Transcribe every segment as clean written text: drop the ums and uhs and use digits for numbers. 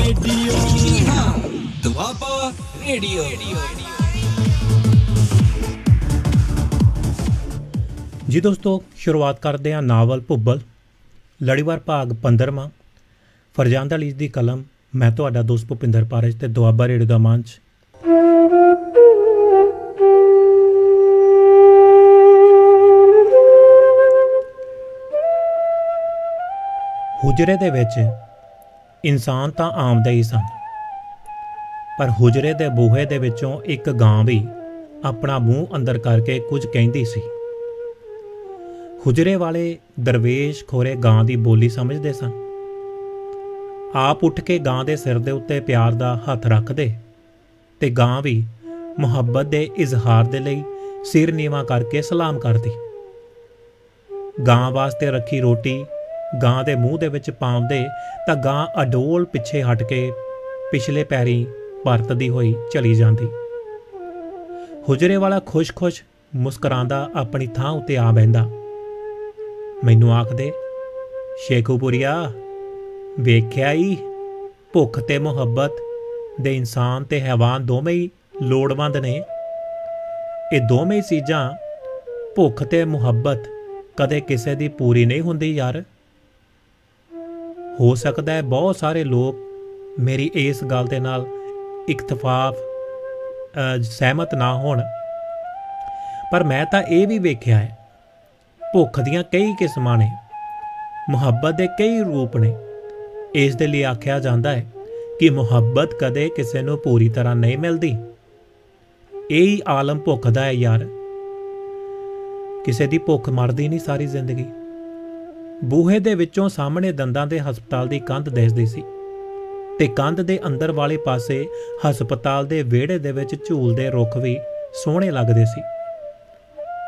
Radio. Doaba radio. जी दोस्तों, शुरुआत करते हैं नावल भुब्बल लड़ीवार भाग 15वां फरजांद अली दी कलम। मैं तुहाडा दोस्त भुपिंदर पारज ते दुआबा रेडियो दा मंच। हुजरे दे विच इंसान तां आमदे ही सन, पर हुजरे दे बूहे दे विचों एक गां भी अपना मूँह अंदर करके कुछ कहंदी सी। हुजरे वाले दरवेश खोरे गां दी बोली समझदे सन। आप उठ के गां दे सिर दे उत्ते प्यार दा हत्थ रखदे ते गां भी मुहब्बत दे इजहार दे लई सिर नीवा करके सलाम करदी। गां वास्ते रखी रोटी गां दे मूँह दे विच पाउंदे तां गां अडोल पिछे हट के पिछले पैरी परतदी होई चली जांदी। हुजरे वाला खुश-खुश मुस्करांदा अपनी थां उत्ते आ बहिंदा। मैनू आखदे, शेखूपुरिया वेख्या ही भुख ते मुहब्बत दे इंसान ते हैवान दोवें ही लोड़वंद ने। ये दोवें चीज़ां भुख ते मुहब्बत कदे किसे दी पूरी नहीं हुंदी यार। हो सकदा है बहुत सारे लोग मेरी इस गल दे नाल इख्तलाफ सहमत ना होण, पर मैं तां ये भी वेख्या है भुख दियां कई किस्मां ने, मुहब्बत दे कई रूप ने। इस दे लिए आख्या जांदा है कि मुहब्बत कदे किसे नूं पूरी तरह नहीं मिलदी। यही आलम भुख दा है यार। किसे दी भुख मरदी नहीं सारी जिंदगी। बूहे दे विचों सामने दंदां दे हस्पताल दी कंध दिसदी सी ते कंध दे अंदर वाले पासे हस्पताल दे विहड़े दे विच झूलदे रुख भी सोहणे लगदे सी।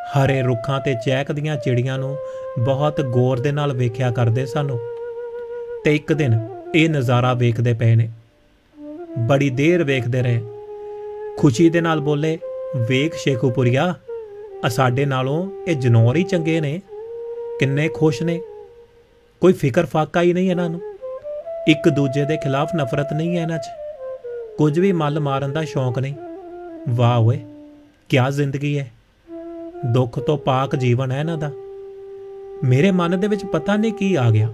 हरे रुखां ते चहकदियां चिड़ियां नूं बहुत गौर दे नाल वेख्या करदे सानू ते एक दिन ये नज़ारा वेखदे पए ने। बड़ी देर वेखदे रहे। खुशी दे नाल बोले, वेख शेखूपुरिया, साडे नालों ये जनौर ही चंगे ने, किन्ने खुश ने। कोई फिकर फाका ही नहीं इन्हां नूं। एक दूजे दे खिलाफ नफरत नहीं है इन्हां च। कुछ भी मल मारन दा शौक नहीं। वाह ओए, क्या जिंदगी है। दुख तो पाक जीवन है इन्हां दा। मेरे मन दे विच पता नहीं की आ गया।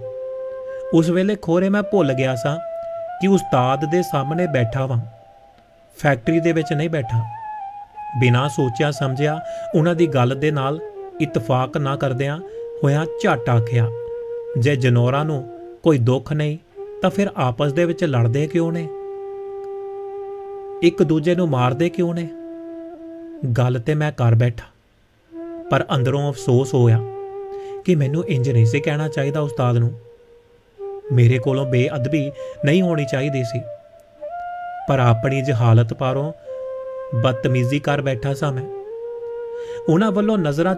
उस वेले खोरे मैं भुल गया सा कि उस्ताद दे सामने बैठा वां, फैक्ट्री दे विच नहीं बैठा। बिना सोचिया समझिया उन्हां दी गल दे नाल इतफाक ना करदियां होया झट आखिया, जे जनौरां नूं कोई दुख नहीं तां फिर आपस दे विच लड़दे क्यों ने, एक दूजे नूं मारदे क्यों ने। गल ते मैं कर बैठा, पर अंदरों अफसोस होया कि मैनूं इंज नहीं सी कहना चाहिदा उस्ताद नूं। मेरे कोलों बेअदबी नहीं होनी चाहिदी सी, पर अपनी जहालत पारों बदतमीजी कर बैठा सा मैं। उन्हां वल्लों नज़रां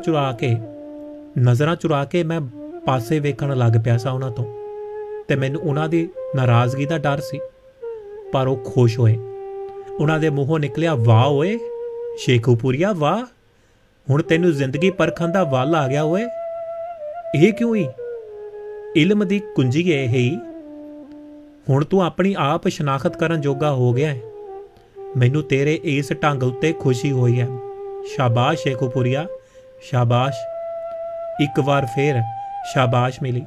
चुरा के मैं पासे वेखण लग पिया सा उन्हां तों, ते मैनूं उन्हां दी नाराज़गी दा डर सी। पर वो खुश होए। उन्हां दे मूँहों निकलिया, वाह ओए शेखूपुरिया वाह, हुण तैनूं जिंदगी परखण दा वल आ गया ओए। ਇਹ क्यों ही इल्म दी कुंजी है ही। हुण तू अपनी आप शनाखत करन जोगा हो गया है। मैनू तेरे इस ढंग उत्ते खुशी हुई है। शाबाश शेखूपुरिया शाबाश। एक बार फिर शाबाश मिली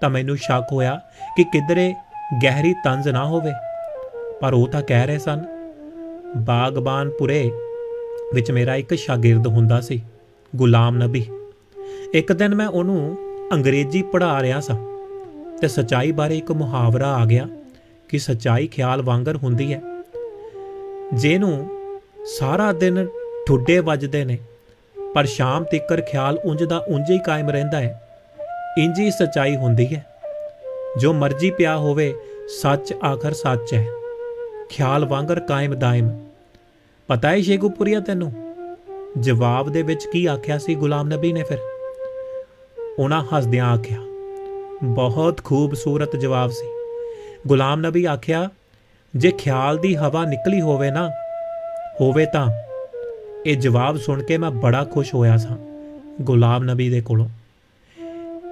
तां मैनू शक होया कि किधरे गहरी तंज ना होवे, पर वो तां कह रहे सन। बागबानपुरे विच मेरा एक शागिर्द हुंदा सी, गुलाम नबी। एक दिन मैं उन्हों अंग्रेजी पढ़ा रहा सा ते सच्चाई बारे एक मुहावरा आ गया कि सच्चाई ख्याल वांगर हुंदी है, जेनू सारा दिन ठुड्डे वजदे ने पर शाम तिकर ख्याल उंज दा उंज ही कायम रहिंदा है। इंज ही सच्चाई हुंदी है। जो मर्जी पिया होवे सच आखर सच है, ख्याल वांगर कायम दायम। पता है शेखूपुरिया तैनू जवाब दे विच की आख्या सी गुलाम नबी ने। फिर उन्हां हसदियां आख्या, बहुत खूबसूरत जवाब सी। गुलाम नबी आख्या, जे ख्याल दी हवा निकली होवे ना होवे तां। ये जवाब सुन के मैं बड़ा खुश होया सा गुलाम नबी दे कोलों।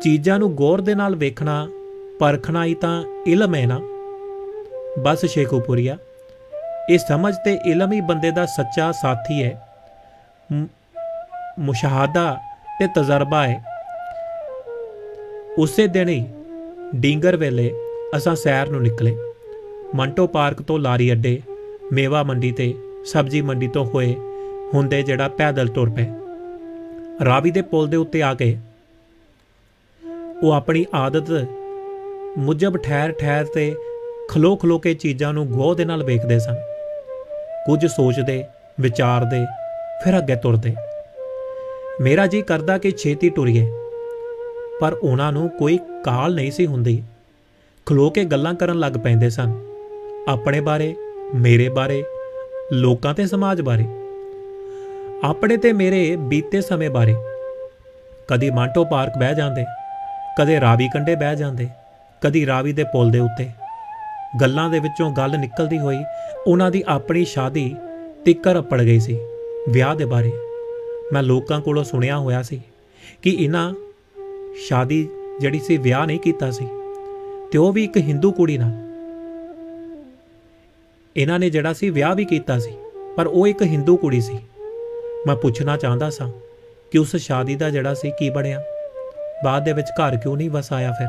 चीज़ां नूं गौर दे नाल वेखना परखना ही तां इल्म है ना। बस शेखूपुरिया, ये समझ ते इलम ही बंदे दा सच्चा साथी है। मुशाहदा ते तजर्बा है। उसे दिन ही डींगर वेले असां सैर नूं निकले। मंटो पार्क तो लारी अड्डे, मेवा मंडी ते सब्जी मंडी तो होए हुंदे जिहड़ा पैदल तुर पे रावी दे पुल दे उत्ते आ गए। वो अपनी आदत मुजब ठहर ठहर ते खलो खलो के चीज़ां नूं गौह दे नाल वेखदे सन। कुछ सोचदे विचारदे फिर अगे तुरदे। मेरा जी करदा कि छेती टुरीए, पर उन्हां नूं कोई काल नहीं सी हुंदी। खलो के गल्लां करन लग पैंदे सन, अपने बारे, मेरे बारे, लोकां ते समाज बारे, अपने ते मेरे बीते समय बारे। कदी मांटो पार्क बह जांदे, कदे रावी कंढे बह जांदे, कदी रावी दे पुल दे उत्ते। गल्लां दे विचों गल निकलदी होई उन्हां दी अपनी शादी तिक्कर अपड़ गई सी। विआह दे बारे मैं लोकां कोलों सुनिया होया सी कि इन्हां शादी जिहड़ी सी विआह नहीं कीता सी, ते ओह भी एक हिंदू कुड़ी नाल। इन्हां ने जिहड़ा सी विआह भी कीता सी, पर ओह एक हिंदू कुड़ी सी। मैं पुछना चाहता सा कि उस शादी दा जिहड़ा सी की बणिया, बाद दे विच घर क्यों नहीं वसाया। फिर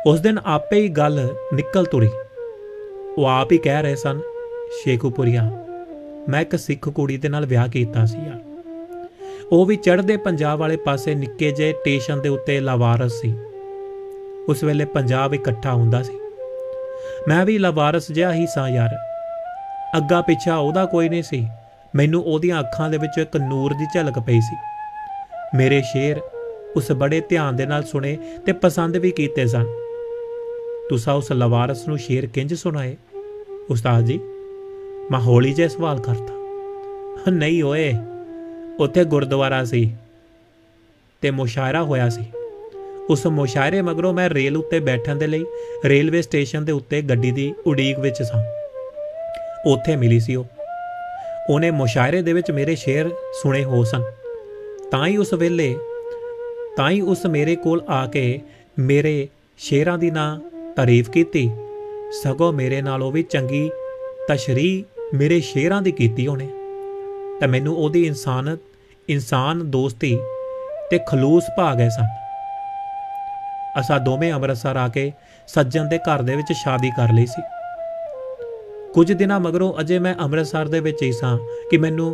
उस दिन आपे ही गल निकल तुरी। वो आप ही कह रहे सन, शेखूपुरिया, मैं एक सिख कुड़ी दे नाल विआह कीता सी यार। ਉਹ भी चढ़दे पंजाब वाले पासे निक्के जे स्टेशन दे उत्ते लावारस सी। उस वेले पंजाब इकट्ठा हुंदा सी। मैं भी लावारस जिहा ही सा यार। अग्गा पिछा ਉਹਦਾ कोई नहीं सी। मैनू ਉਹਦੀਆਂ ਅੱਖਾਂ ਦੇ ਵਿੱਚ ਇੱਕ ਨੂਰ ਦੀ ਝਲਕ ਪਈ ਸੀ। ਮੇਰੇ ਸ਼ੇਰ ਉਸ ਬੜੇ ਧਿਆਨ ਦੇ ਨਾਲ ਸੁਣੇ ਤੇ ਪਸੰਦ ਵੀ ਕੀਤੇ ਸਨ। तुसा उस लवारस नूं शेर किंज सुनाए उस्ताद जी? मैं हौली जे सवाल करता। नहीं होए, उत्थे गुरद्वारा सी ते मुशायरा होया सी। उस मुशायरे मगरों मैं रेल उत्ते बैठण दे लई रेलवे स्टेशन दे उत्ते गड्डी दी उड़ीक विच सां। उत्थे मिली सी ओहने मुशायरे दे विच मेरे शेर सुने हो सन। तां ही उस मेरे कोल आके मेरे शेरां दी ना तारीफ की, सगों मेरे नालों भी चंगी तशरीह मेरे शेरां दी कीती होने। ते मैनू ओहदी इंसान दोस्ती ते खलूस भा गए सन। असां दोवें अमृतसर आके सज्जन दे घर दे विच शादी कर लई सी। कुछ दिनां मगरों अजे मैं अमृतसर दे विच ही सां कि मैनू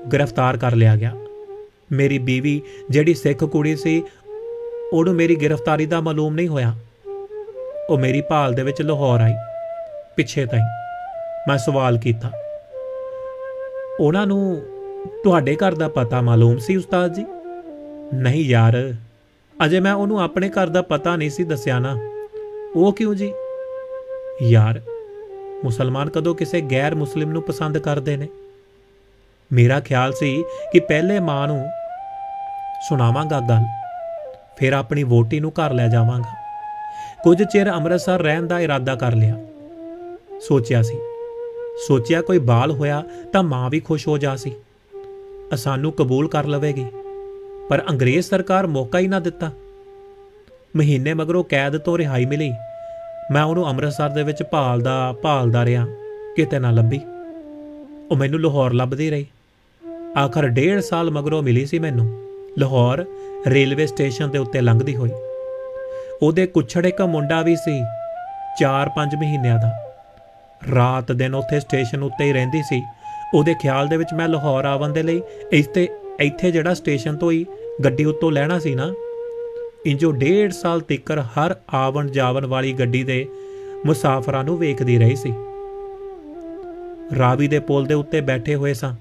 गिरफ्तार कर लिया गया। मेरी बीवी जिहड़ी सिख कुड़ी सी, ओहनूं मेरी गिरफ्तारी दा मालूम नहीं होया। ਉਹ मेरी भाल दे विच लाहौर आई पिछे ताईं। मैं सवाल किया, उन्हां नूं तुहाडे घर दा पता मालूम सी उस्ताद जी? नहीं यार, अजे मैं उन्होंने अपने घर दा पता नहीं सी दस्या ना। वो क्यों जी? यार, मुसलमान कदों किसी गैर मुस्लिम नूं पसंद करते ने? मेरा ख्याल सी कि पहले मां नूं सुनावांगा गल, फिर अपनी वोटी नूं घर लै जावांगा। कुछ चिर अमृतसर रहन का इरादा कर लिया। सोचिया कोई बाल होया तो मां भी खुश हो जा सी, सानू कबूल कर लवेगी। पर अंग्रेज सरकार मौका ही ना दिता। महीने मगरों कैद तो रिहाई मिली। मैं उन्होंने अमृतसर दे विच भालदा रहा, किते ना लभी। वो मैनू लाहौर लभदी रही। आखिर 1.5 साल मगरों मिली सी मैनू लाहौर रेलवे स्टेशन के उत्ते लंघदी हुई। ਉਹਦੇ ਕੁਛੜ ਇੱਕ ਮੁੰਡਾ ਵੀ ਸੀ 4-5 ਮਹੀਨਿਆਂ ਦਾ। ਰਾਤ ਦਿਨ ਉੱਥੇ ਸਟੇਸ਼ਨ ਉੱਤੇ ਹੀ ਰਹਿੰਦੀ ਸੀ। ਉਹਦੇ ਖਿਆਲ ਦੇ ਵਿੱਚ ਮੈਂ ਲਾਹੌਰ ਆਵਣ ਦੇ ਲਈ ਇੱਥੇ ਜਿਹੜਾ ਸਟੇਸ਼ਨ ਤੋਂ ਹੀ ਗੱਡੀ ਉੱਤੋਂ ਲੈਣਾ ਸੀ ਨਾ, ਇੰਜੋ 1.5 ਸਾਲ ਤੀਕਰ ਹਰ ਆਵਣ ਜਾਵਣ ਵਾਲੀ ਗੱਡੀ ਦੇ ਮੁਸਾਫਰਾਂ ਨੂੰ ਵੇਖਦੀ ਰਹੀ ਸੀ। ਰਾਵੀ ਦੇ ਪੁਲ ਦੇ ਉੱਤੇ ਬੈਠੇ ਹੋਏ ਸਾਂ।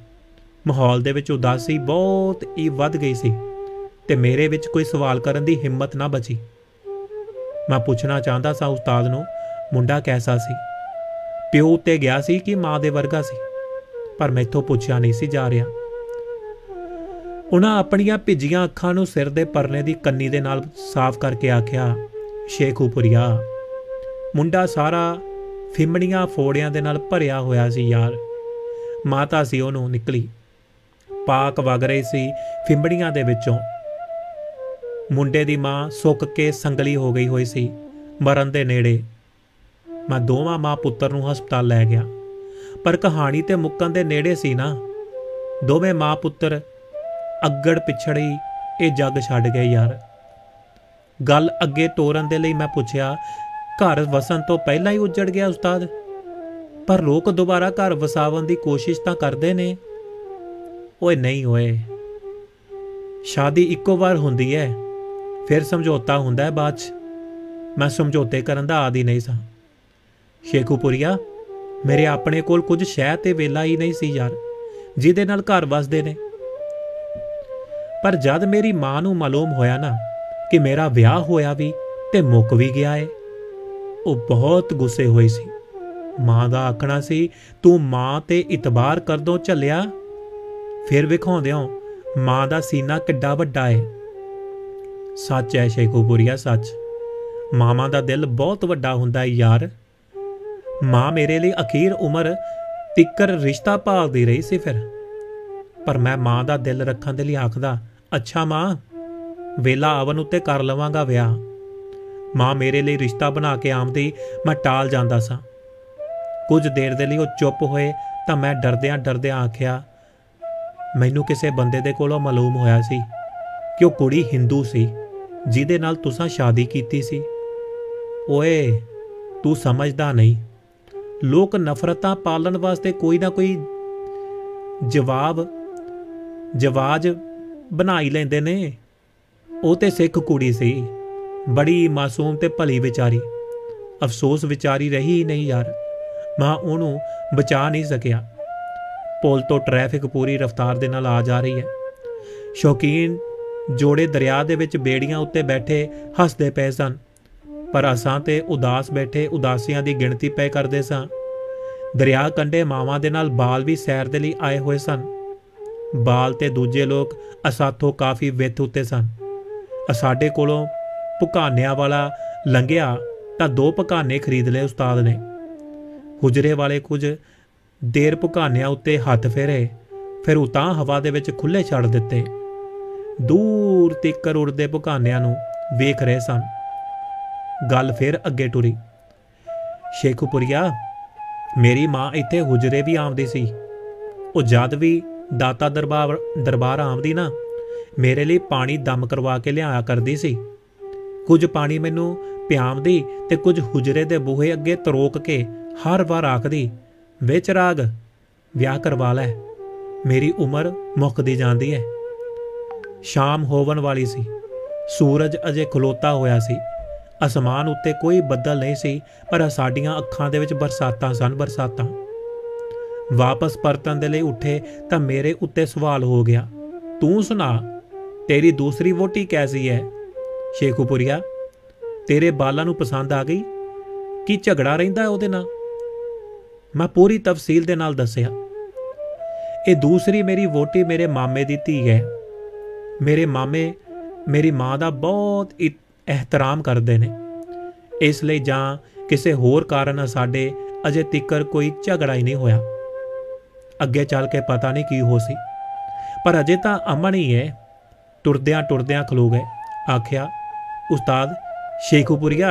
ਮਾਹੌਲ ਦੇ ਵਿੱਚ ਉਦਾਸੀ ਬਹੁਤ ਹੀ ਵੱਧ ਗਈ ਸੀ ਤੇ ਮੇਰੇ ਵਿੱਚ ਕੋਈ ਸਵਾਲ ਕਰਨ ਦੀ ਹਿੰਮਤ ਨਾ ਬਚੀ। मैं पूछना चाहता सा उस्ताद नूं, मुंडा कैसा सी? प्यो उत्ते गया सी कि मां दे वर्गा सी? पर मैथों पुछया नहीं सी जा रहा। उन्हां अपणियां भिजियां अखां नूं सिर दे परने दी कन्नी दे नाल साफ करके आख्या, शेखूपुरिया, मुंडा सारा फिमड़ियां फोड़ियां दे नाल भरिया होया सी यार। माता सी ओनूं निकली, पाक वग रही सी फिमड़ियां दे विचों। मुंडे दी मां सुक के संगली हो गई हुई सी, मरन दे नेड़े। मैं दोवां मां पुत्तर नूं हस्पताल लै गया, पर कहानी ते मुक्कण दे नेड़े सी ना। दोवें मां पुत्तर अगड़ पिछड़ी ये जग छड्ड गए यार। गल अगे तोरन दे लई मैं पुछया, घर वसन तो पहला ही उजड़ गया उस्ताद? पर लोग दोबारा घर वसावन की कोशिश तां करदे ने। ओए नहीं होए, शादी इक्को बार हुंदी है, फिर समझौता हुंदा है बाद च। मैं समझौते करन दा आदी नहीं सा शेखूपुरिया। मेरे अपने कोल कुछ शह ते वेला ही नहीं सी यार, जिहदे नाल घर वसदे ने। पर जद मेरी मां नूं मालूम होया ना कि मेरा विआह होया भी ते मुक भी गया है, वो बहुत गुस्से होई सी। मां दा आखना सी, तू मां ते इतबार करदों झल्लिया, फिर विखाउंदियों मां दा सीना किड्डा वड्डा है। सच है शेखूपुरिया, सच। मावां दा दिल बहुत वड्डा हुंदा है यार। मां मेरे लिए अखीर उम्र तिकर रिश्ता भालदी रही सी फिर। पर मैं मां दा दिल रखण दे लई आखदा, अच्छा मां, वेला आवन उत्ते कर लवांगा विआह। मां मेरे लिए रिश्ता बना के आमदी, मैं टाल जांदा सां। कुछ देर दे लई वो चुप होए तां मैं डरदियां डरदियां आखिया, मैनूं किसे बंदे दे कोलों मालूम होया सी कि वो कुड़ी हिंदू सी जिहदे नाल तुसां शादी कीती सी। ओए तू समझदा नहीं, लोग नफरतां पालन वास्ते कोई ना कोई जवाज बनाई लैंदे ने। ਉਹ ਤੇ सिख कुड़ी सी, बड़ी मासूम ते भली विचारी। अफसोस विचारी रही ही नहीं यार, मैं ਉਹਨੂੰ बचा नहीं सकिया। पुल तो ट्रैफिक पूरी रफ्तार दे नाल आ जा रही है। शौकीन जोड़े दरिया दे विच बेड़ियां उत्ते बैठे हसदे पे सन, पर असां ते उदास बैठे उदासियां दी गिणती पे करदे सां। दरिया कंढे मावां दे नाल बाल भी सैर दे लई आए होए सन। बाल ते दूजे लोग असाथों काफ़ी विथ उत्ते सन। साडे कोलों भुकानिया वाला लंघिया तां 2 भुकाने खरीद लए उस्ताद ने। हुजरे वाले कुछ देर भुकानिया उत्ते हथ फेरे, फिर उतां हवा दे विच खुले छड़ दिते। दूर तिकर उड़दे भुकानिया नूं वेख रहे सन। गल फिर अगे टुरी। शेखूपुरिया, मेरी मां इत्थे हुजरे भी आमदी सी। ਉਹ जद भी दाता दरबार आमदी ना, मेरे लिए पानी दम करवा के लिया करदी सी। कुछ पानी मैनू पियामदी ते कुछ हुजरे दे बूहे अगे तरोक के हर बार आखदी, वे चिराग विआह करवा लै, मेरी उम्र मुकदी जांदी है। शाम होवन वाली सी, सूरज अजे खलोता होया सी। आसमान उत्ते कोई बदल नहीं सी, पर साडियां अखां दे विच बरसातां सन, बरसातां। वापस परतन दे लई उठे तां मेरे उत्ते सवाल हो गया, तू सुना, तेरी दूसरी वोटी कैसी है? शेखूपुरिया, तेरे बालां नूं पसंद आ गई कि झगड़ा रहिंदा है उहदे नाल? मैं पूरी तफसील दे नाल दस्सिया। ये दूसरी मेरी वोटी मेरे मामे दी धी है। मेरे मामे मेरी मां दा बहुत एहतराम करदे ने, इसलिए जां किसी होर कारण साडे अजे तिकर कोई झगड़ा ही नहीं होया। अगे चल के पता नहीं की हो सी, पर अजे तां अमन ही है। टुरदियां टुरदियां खलो गए। आखिया, उस्ताद शेखूपुरिया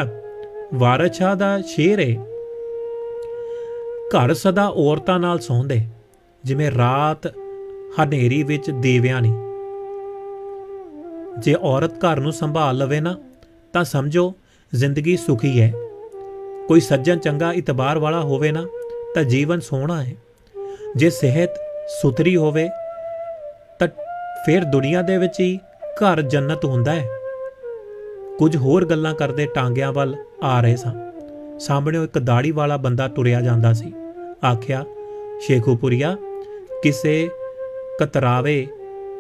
वारस शाह दा शेर है। घर सदा औरतां नाल सौंदे जिवें रात हनेरी विच देवियां नहीं। जे औरत घर नूं संभाल लवे ना तां समझो जिंदगी सुखी है। कोई सज्जन चंगा इतबार वाला होवे ना तां जीवन सोहना है। जे सेहत सुथरी होवे तां फिर दुनिया दे विच ही घर जन्नत हुंदा है। कुछ होर गल्लां करदे टांगियां वल आ रहे सां। सामने एक दाड़ी वाला बंदा तुरिया जांदा सी। आखिया, शेखूपुरिया, किसे कतरावे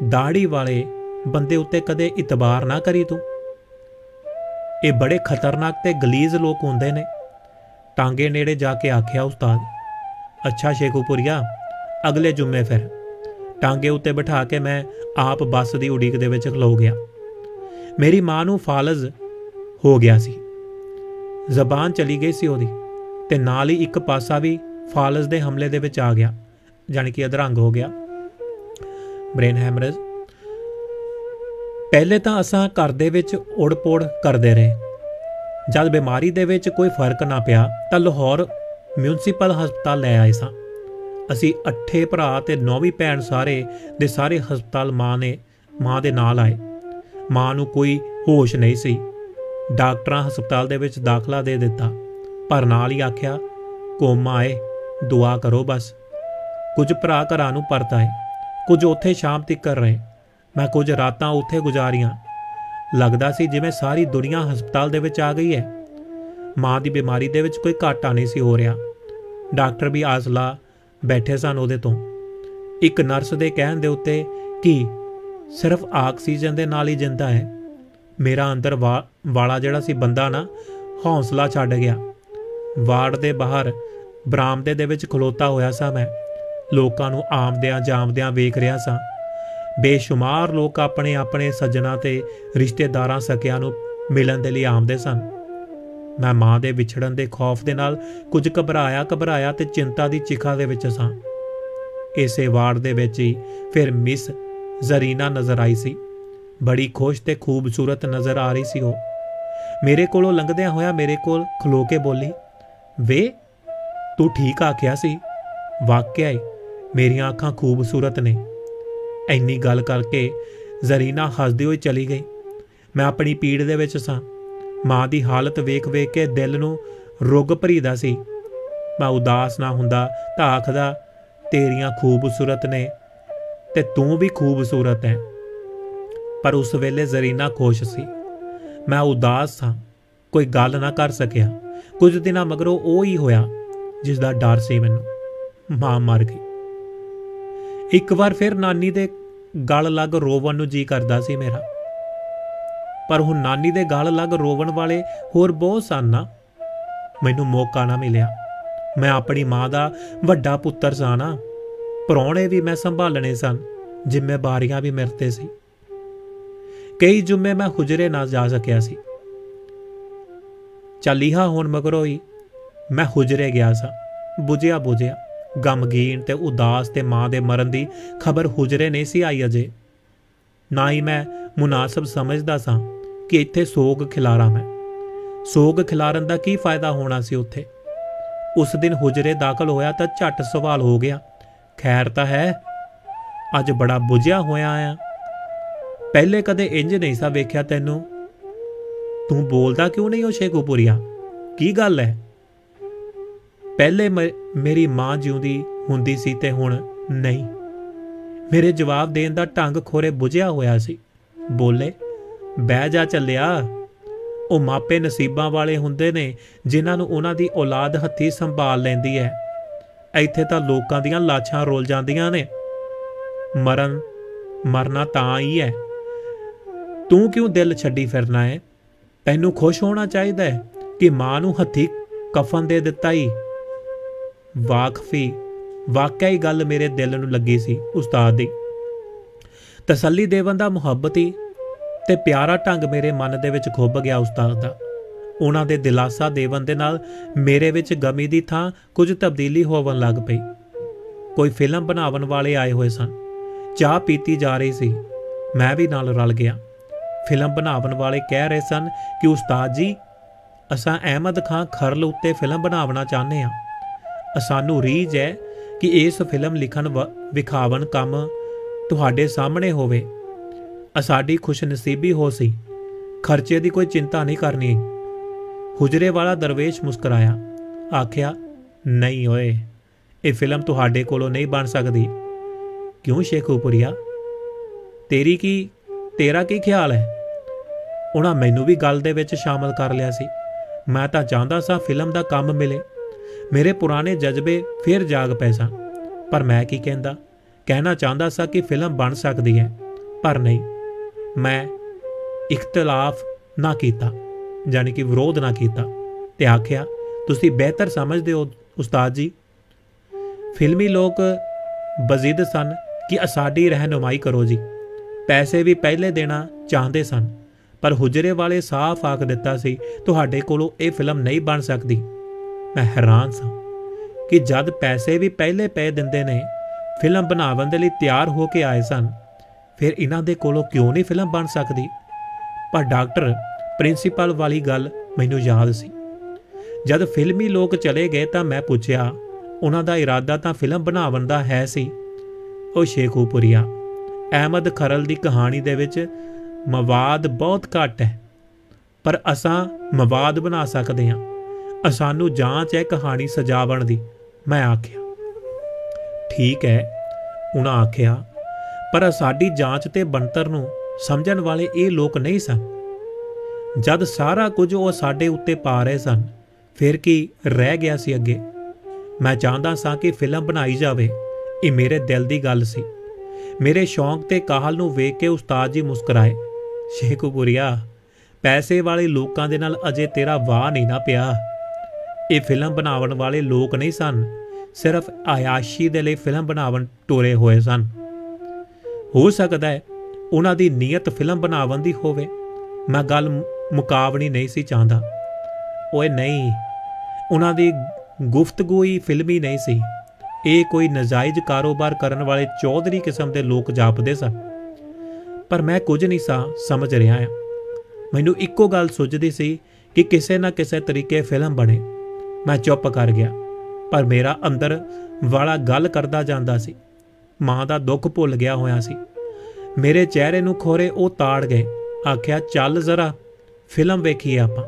दाड़ी वाले बंदे उत्ते कदे इतबार ना करी तू। ये बड़े खतरनाक ते गलीज लोग होंदे ने। टांगे नेड़े जाके आखिया उस्ताद। अच्छा शेखूपुरिया, अगले जुम्मे फिर। टांगे उत्ते बिठा के मैं आप बस की उड़ीक दे विच खलो गया। मेरी मां नूं फालज हो गया सी, जबान चली गई सी ओदी, ते नाल ही एक पासा भी फालज दे हमले दे विच आ गया, जानी कि अधरंग हो गया, ब्रेन हैमरेज। पहले तो असां घर दे विच उड़ पुड़ करदे रहे। जद बीमारी दे विच कोई फर्क ना पिया तां लाहौर म्यूनसिपल हस्पताल लै आए सां। असी 8 भरा ते 9वीं भैन सारे दे सारे हस्पताल मां दे नाल आए। मां नूं कोई होश नहीं सी। डॉक्टरां हस्पताल दे विच दाखला दे दिता, पर नाल ही आख्या कोमा आए, दुआ करो बस। कुछ भरा घरां नूं परत आए, कुछ उत्थे शाम तिकर रहे। मैं कुछ रातां उत्थे गुजारियां। लगदा सी जिवें सारी दुनिया हस्पताल दे विच आ गई है। मां दी बीमारी दे विच कोई घाटा नहीं सी हो रहा। डॉक्टर भी आसला बैठे सन उहदे तों। एक नर्स दे कहण दे उत्ते कि सिर्फ आक्सीजन दे नाल ही जिंदा है। मेरा अंदर वाला जिहड़ा सी बंदा ना हौसला छड्ड गया। वार्ड दे बाहर बरामदे दे विच खलोता होया सा मैं। लोकां नूं आमदियां जामदियां वेख रिहा सां। बेशुमार लोग अपने अपने सज्जनां ते रिश्तेदारां सकियां नूं मिलन दे लई आउंदे सन। मैं मां दे विछड़न दे खौफ दे नाल कुछ घबराया ते चिंता दी चिखा दे विच सां। इसे वार्ड दे विच ही फिर मिस जरीना नज़र आई सी। बड़ी खुश ते खूबसूरत नज़र आ रही सी ओह। मेरे कोलों लंघदियां होया मेरे कोल खलो के बोली, वे तू ठीक आखिया सी, वाकई मेरियां अखां खूबसूरत ने। इन्नी गल करके जरीना हसदी हुई चली गई। मैं अपनी पीड़ दे विच सां। मां दी हालत वेख वेख के दिल नूं रुग भरीदा सी। मैं उदास ना हुंदा तां आखदा तेरियां खूबसूरत ने ते तू भी खूबसूरत है। पर उस वेले जरीना खुश सी, मैं उदास सां, कोई गल ना कर सकिया। कुछ दिनां मगरों ਉਹ ही होया जिसदा डर सी मैनूं। मां मर गई। एक बार फिर नानी दे गल लग रोवन नूं जी करदा सी मेरा। पर हुण नानी दे गल लग रोवन वाले होर बहुत सन ना। मैनूं मौका ना मिलिया। मैं अपनी मां दा वड्डा पुत्तर सां ना। परौणे भी मैं संभालने सन, जिम्मेवारियां भी मेरे ते सी। कई जुम्मे मैं हुजरे ना जा सकिया सी। चालीहा होण मगरों ही मैं हुजरे गया सा। बुझिया गमगीन ते उदास ते मां दे मरण दी खबर हुजरे नहीं सी आई अजे। ना ही मैं मुनासब समझदा सा कि इत्थे सोग खिलारा मैं। सोग खिलारन दा की फायदा होना सी उत्थे। उस दिन हुजरे दाखल होया तां झट सवाल हो गया, खैर तां है? अज बड़ा बुझिया होया आया। पहले कदे इंज नहीं सा वेख्या तैनूं। तू बोलदा क्यों नहीं हो शेखूपुरिया? की गल है? पहले मेरी मां जिउंदी हुंदी सी ते हुण नहीं। मेरे जवाब देण दा ढंग खोरे बुझिया होया सी। बोले, बह जा चलिया। ਉਹ ਮਾਪੇ ਨਸੀਬਾਂ ਵਾਲੇ ਹੁੰਦੇ ਨੇ ਜਿਨ੍ਹਾਂ ਨੂੰ ਉਹਨਾਂ ਦੀ ਔਲਾਦ ਹੱਥੀਂ ਸੰਭਾਲ ਲੈਂਦੀ ਹੈ। ਇੱਥੇ ਤਾਂ ਲੋਕਾਂ ਦੀਆਂ ਲਾਸ਼ਾਂ ਰੋਲ ਜਾਂਦੀਆਂ ਨੇ। ਮਰਨਾ ਤਾਂ ਹੀ ਹੈ। ਤੂੰ ਕਿਉਂ ਦਿਲ ਛੱਡੀ ਫਿਰਨਾ ਹੈ? ਤੈਨੂੰ ਖੁਸ਼ ਹੋਣਾ ਚਾਹੀਦਾ ਹੈ ਕਿ ਮਾਂ ਨੂੰ ਹੱਥੀਂ ਕਫਨ ਦੇ ਦਿੱਤਾ ਹੀ। ਵਾਕਈ ਗੱਲ ਮੇਰੇ ਦਿਲ ਨੂੰ ਲੱਗੀ ਸੀ ਉਸਤਾਦ ਦੀ। ਤਸੱਲੀ ਦੇਵਨ ਦਾ ਮੁਹੱਬਤੀ ਤੇ ਪਿਆਰਾ ਢੰਗ ਮੇਰੇ ਮਨ ਦੇ ਵਿੱਚ ਖੁੱਭ ਗਿਆ ਉਸਤਾਦ ਦਾ। ਉਹਨਾਂ ਦੇ ਦਿਲਾਸਾ ਦੇਵਨ ਦੇ ਨਾਲ ਮੇਰੇ ਵਿੱਚ ਗਮੀ ਦੀ ਥਾਂ ਕੁਝ ਤਬਦੀਲੀ ਹੋਵਣ ਲੱਗ ਪਈ। ਕੋਈ ਫਿਲਮ ਬਣਾਉਣ ਵਾਲੇ ਆਏ ਹੋਏ ਸਨ। ਚਾਹ ਪੀਤੀ ਜਾ ਰਹੀ ਸੀ। ਮੈਂ ਵੀ ਨਾਲ ਰਲ ਗਿਆ। ਫਿਲਮ ਬਣਾਉਣ ਵਾਲੇ ਕਹਿ ਰਹੇ ਸਨ ਕਿ ਉਸਤਾਦ ਜੀ, ਅਸਾਂ ਅਹਿਮਦ ਖਾਨ ਖਰਲ ਉੱਤੇ ਫਿਲਮ ਬਣਾਉਣਾ ਚਾਹੁੰਦੇ ਹਾਂ। ਸਾਨੂੰ ਰੀਝ ਹੈ ਕਿ ਇਸ ਫਿਲਮ ਲਿਖਣ ਵਿਖਾਵਣ ਕੰਮ ਤੁਹਾਡੇ ਸਾਹਮਣੇ ਹੋਵੇ। ਸਾਡੀ ਖੁਸ਼ਨਸੀਬੀ ਹੋ ਸੀ। ਖਰਚੇ ਦੀ ਕੋਈ ਚਿੰਤਾ ਨਹੀਂ ਕਰਨੀ। ਹੁਜਰੇ ਵਾਲਾ ਦਰਵੇਸ਼ ਮੁਸਕਰਾਇਆ, ਆਖਿਆ, ਨਹੀਂ ਓਏ, ਇਹ ਫਿਲਮ ਤੁਹਾਡੇ ਕੋਲੋਂ ਨਹੀਂ ਬਣ ਸਕਦੀ। ਕਿਉਂ ਸ਼ੇਖੂਪੁਰੀਆ? ਤੇਰਾ ਕੀ ਖਿਆਲ ਹੈ? ਉਹਨਾਂ ਮੈਨੂੰ ਵੀ ਗੱਲ ਦੇ ਵਿੱਚ ਸ਼ਾਮਲ ਕਰ ਲਿਆ ਸੀ। ਮੈਂ ਤਾਂ ਚਾਹੁੰਦਾ ਸਾਂ ਫਿਲਮ ਦਾ ਕੰਮ ਮਿਲੇ। ਮੇਰੇ ਪੁਰਾਣੇ ਜਜ਼ਬੇ ਫਿਰ ਜਾਗ ਪਏ ਸਨ। ਪਰ ਮੈਂ ਕੀ ਕਹਿਣਾ ਚਾਹੁੰਦਾ ਸਾਂ ਕਿ ਫਿਲਮ ਬਣ ਸਕਦੀ ਹੈ, ਪਰ ਨਹੀਂ। ਮੈਂ ਇਖਤਲਾਫ ਨਾ ਕੀਤਾ, ਜਾਨੀ ਕਿ ਵਿਰੋਧ ਨਾ ਕੀਤਾ ਤੇ ਆਖਿਆ, ਤੁਸੀਂ ਬਿਹਤਰ ਸਮਝਦੇ ਹੋ ਉਸਤਾਦ ਜੀ। ਫਿਲਮੀ ਲੋਕ ਬਜ਼ਿੱਦ ਸਨ ਕਿ ਸਾਡੀ ਰਹਿਨੁਮਾਈ ਕਰੋ ਜੀ। ਪੈਸੇ ਵੀ ਪਹਿਲੇ ਦੇਣਾ ਚਾਹੁੰਦੇ ਸਨ, ਪਰ ਹੁਜਰੇ ਵਾਲੇ ਸਾਫ਼ ਆਖ ਦਿੱਤਾ ਸੀ, ਤੁਹਾਡੇ ਕੋਲੋਂ ਇਹ ਫਿਲਮ ਨਹੀਂ ਬਣ ਸਕਦੀ। ਮੈਂ ਹੈਰਾਨ ਸਾਂ ਕਿ ਜਦ ਪੈਸੇ ਵੀ ਪਹਿਲੇ ਪੈ ਦਿੰਦੇ ਨੇ, ਫਿਲਮ ਬਣਾਉਣ ਦੇ ਲਈ ਤਿਆਰ ਹੋ ਕੇ ਆਏ ਸਨ, ਫਿਰ ਇਹਨਾਂ ਦੇ ਕੋਲੋਂ ਕਿਉਂ ਨਹੀਂ ਫਿਲਮ ਬਣ ਸਕਦੀ? ਪਰ ਡਾਕਟਰ ਪ੍ਰਿੰਸੀਪਲ ਵਾਲੀ ਗੱਲ ਮੈਨੂੰ ਯਾਦ ਸੀ। ਜਦ ਫਿਲਮੀ ਲੋਕ ਚਲੇ ਗਏ ਤਾਂ ਮੈਂ ਪੁੱਛਿਆ, ਉਹਨਾਂ ਦਾ ਇਰਾਦਾ ਤਾਂ ਫਿਲਮ ਬਣਾਉਣ ਦਾ ਹੈ ਸੀ? ਉਹ ਸ਼ੇਖੂਪੁਰੀਆ, ਅਹਿਮਦ ਖਰਲ ਦੀ ਕਹਾਣੀ ਦੇ ਵਿੱਚ ਮਵਾਦ ਬਹੁਤ ਘੱਟ ਹੈ, ਪਰ ਅਸਾਂ ਮਵਾਦ ਬਣਾ ਸਕਦੇ ਹਾਂ। ਸਾਨੂੰ ਜਾਂਚ ਹੈ ਕਹਾਣੀ ਸਜਾਵਣ ਦੀ। ਮੈਂ ਆਖਿਆ। ਠੀਕ ਹੈ, ਉਹਨਾਂ ਆਖਿਆ, ਪਰ ਸਾਡੀ ਜਾਂਚ ਤੇ ਬਣਤਰ ਨੂੰ ਸਮਝਣ ਵਾਲੇ ਇਹ ਲੋਕ ਨਹੀਂ ਸਨ। ਜਦ ਸਾਰਾ ਕੁਝ ਉਹ ਸਾਡੇ ਉੱਤੇ ਪਾ ਰਹੇ ਸਨ, ਫਿਰ ਕੀ ਰਹਿ ਗਿਆ ਸੀ ਅੱਗੇ? ਮੈਂ ਚਾਹੁੰਦਾ ਸਾਂ ਕਿ ਫਿਲਮ ਬਣਾਈ ਜਾਵੇ। ਇਹ ਮੇਰੇ ਦਿਲ ਦੀ ਗੱਲ ਸੀ। ਮੇਰੇ ਸ਼ੌਂਕ ਤੇ ਕਾਹਲ ਨੂੰ ਵੇਖ ਕੇ ਉਸਤਾਦ ਜੀ ਮੁਸਕਰਾਏ। ਸ਼ੇਖੂਪੁਰੀਆ, ਪੈਸੇ ਵਾਲੇ ਲੋਕਾਂ ਦੇ ਨਾਲ ਅਜੇ ਤੇਰਾ ਵਾਹ ਨਹੀਂ ਨਾ ਪਿਆ। ਇਹ ਫਿਲਮ ਬਣਾਉਣ ਵਾਲੇ ਲੋਕ ਨਹੀਂ ਸਨ, ਸਿਰਫ ਆਯਾਸ਼ੀ ਦੇ ਲਈ ਫਿਲਮ ਬਣਾਉਣ ਟੁਰੇ ਹੋਏ ਸਨ। ਹੋ ਸਕਦਾ ਹੈ ਉਹਨਾਂ ਦੀ ਨੀਅਤ ਫਿਲਮ ਬਣਾਉਣ ਦੀ ਹੋਵੇ। ਮੈਂ ਗੱਲ ਮੁਕਾਵਣੀ ਨਹੀਂ ਸੀ ਚਾਹੁੰਦਾ। ਓਏ ਨਹੀਂ, ਉਹਨਾਂ ਦੀ ਗੁਫ਼ਤਗੂ ਹੀ ਫਿਲਮੀ ਨਹੀਂ ਸੀ। ਇਹ ਕੋਈ ਨਜਾਇਜ਼ ਕਾਰੋਬਾਰ ਕਰਨ ਵਾਲੇ ਚੌਧਰੀ ਕਿਸਮ ਦੇ ਲੋਕ ਜਾਪਦੇ ਸਨ। ਪਰ ਮੈਂ ਕੁਝ ਨਹੀਂ ਸਾਂ ਸਮਝ ਰਿਹਾ ਹਾਂ। ਮੈਨੂੰ ਇੱਕੋ ਗੱਲ ਸੁੱਝਦੀ ਸੀ ਕਿ ਕਿਸੇ ਨਾ ਕਿਸੇ ਤਰੀਕੇ ਫਿਲਮ ਬਣੇ। ਮੈਂ ਚੁੱਪ ਕਰ ਗਿਆ, ਪਰ ਮੇਰਾ ਅੰਦਰ ਵਾਲਾ ਗੱਲ ਕਰਦਾ ਜਾਂਦਾ ਸੀ। ਮਾਂ ਦਾ ਦੁੱਖ ਭੁੱਲ ਗਿਆ ਹੋਇਆ ਸੀ। ਮੇਰੇ ਚਿਹਰੇ ਨੂੰ ਖੋਰੇ ਉਹ ਤਾੜ ਗਏ। ਆਖਿਆ, ਚੱਲ ਜ਼ਰਾ ਫਿਲਮ ਵੇਖੀਏ ਆਪਾਂ।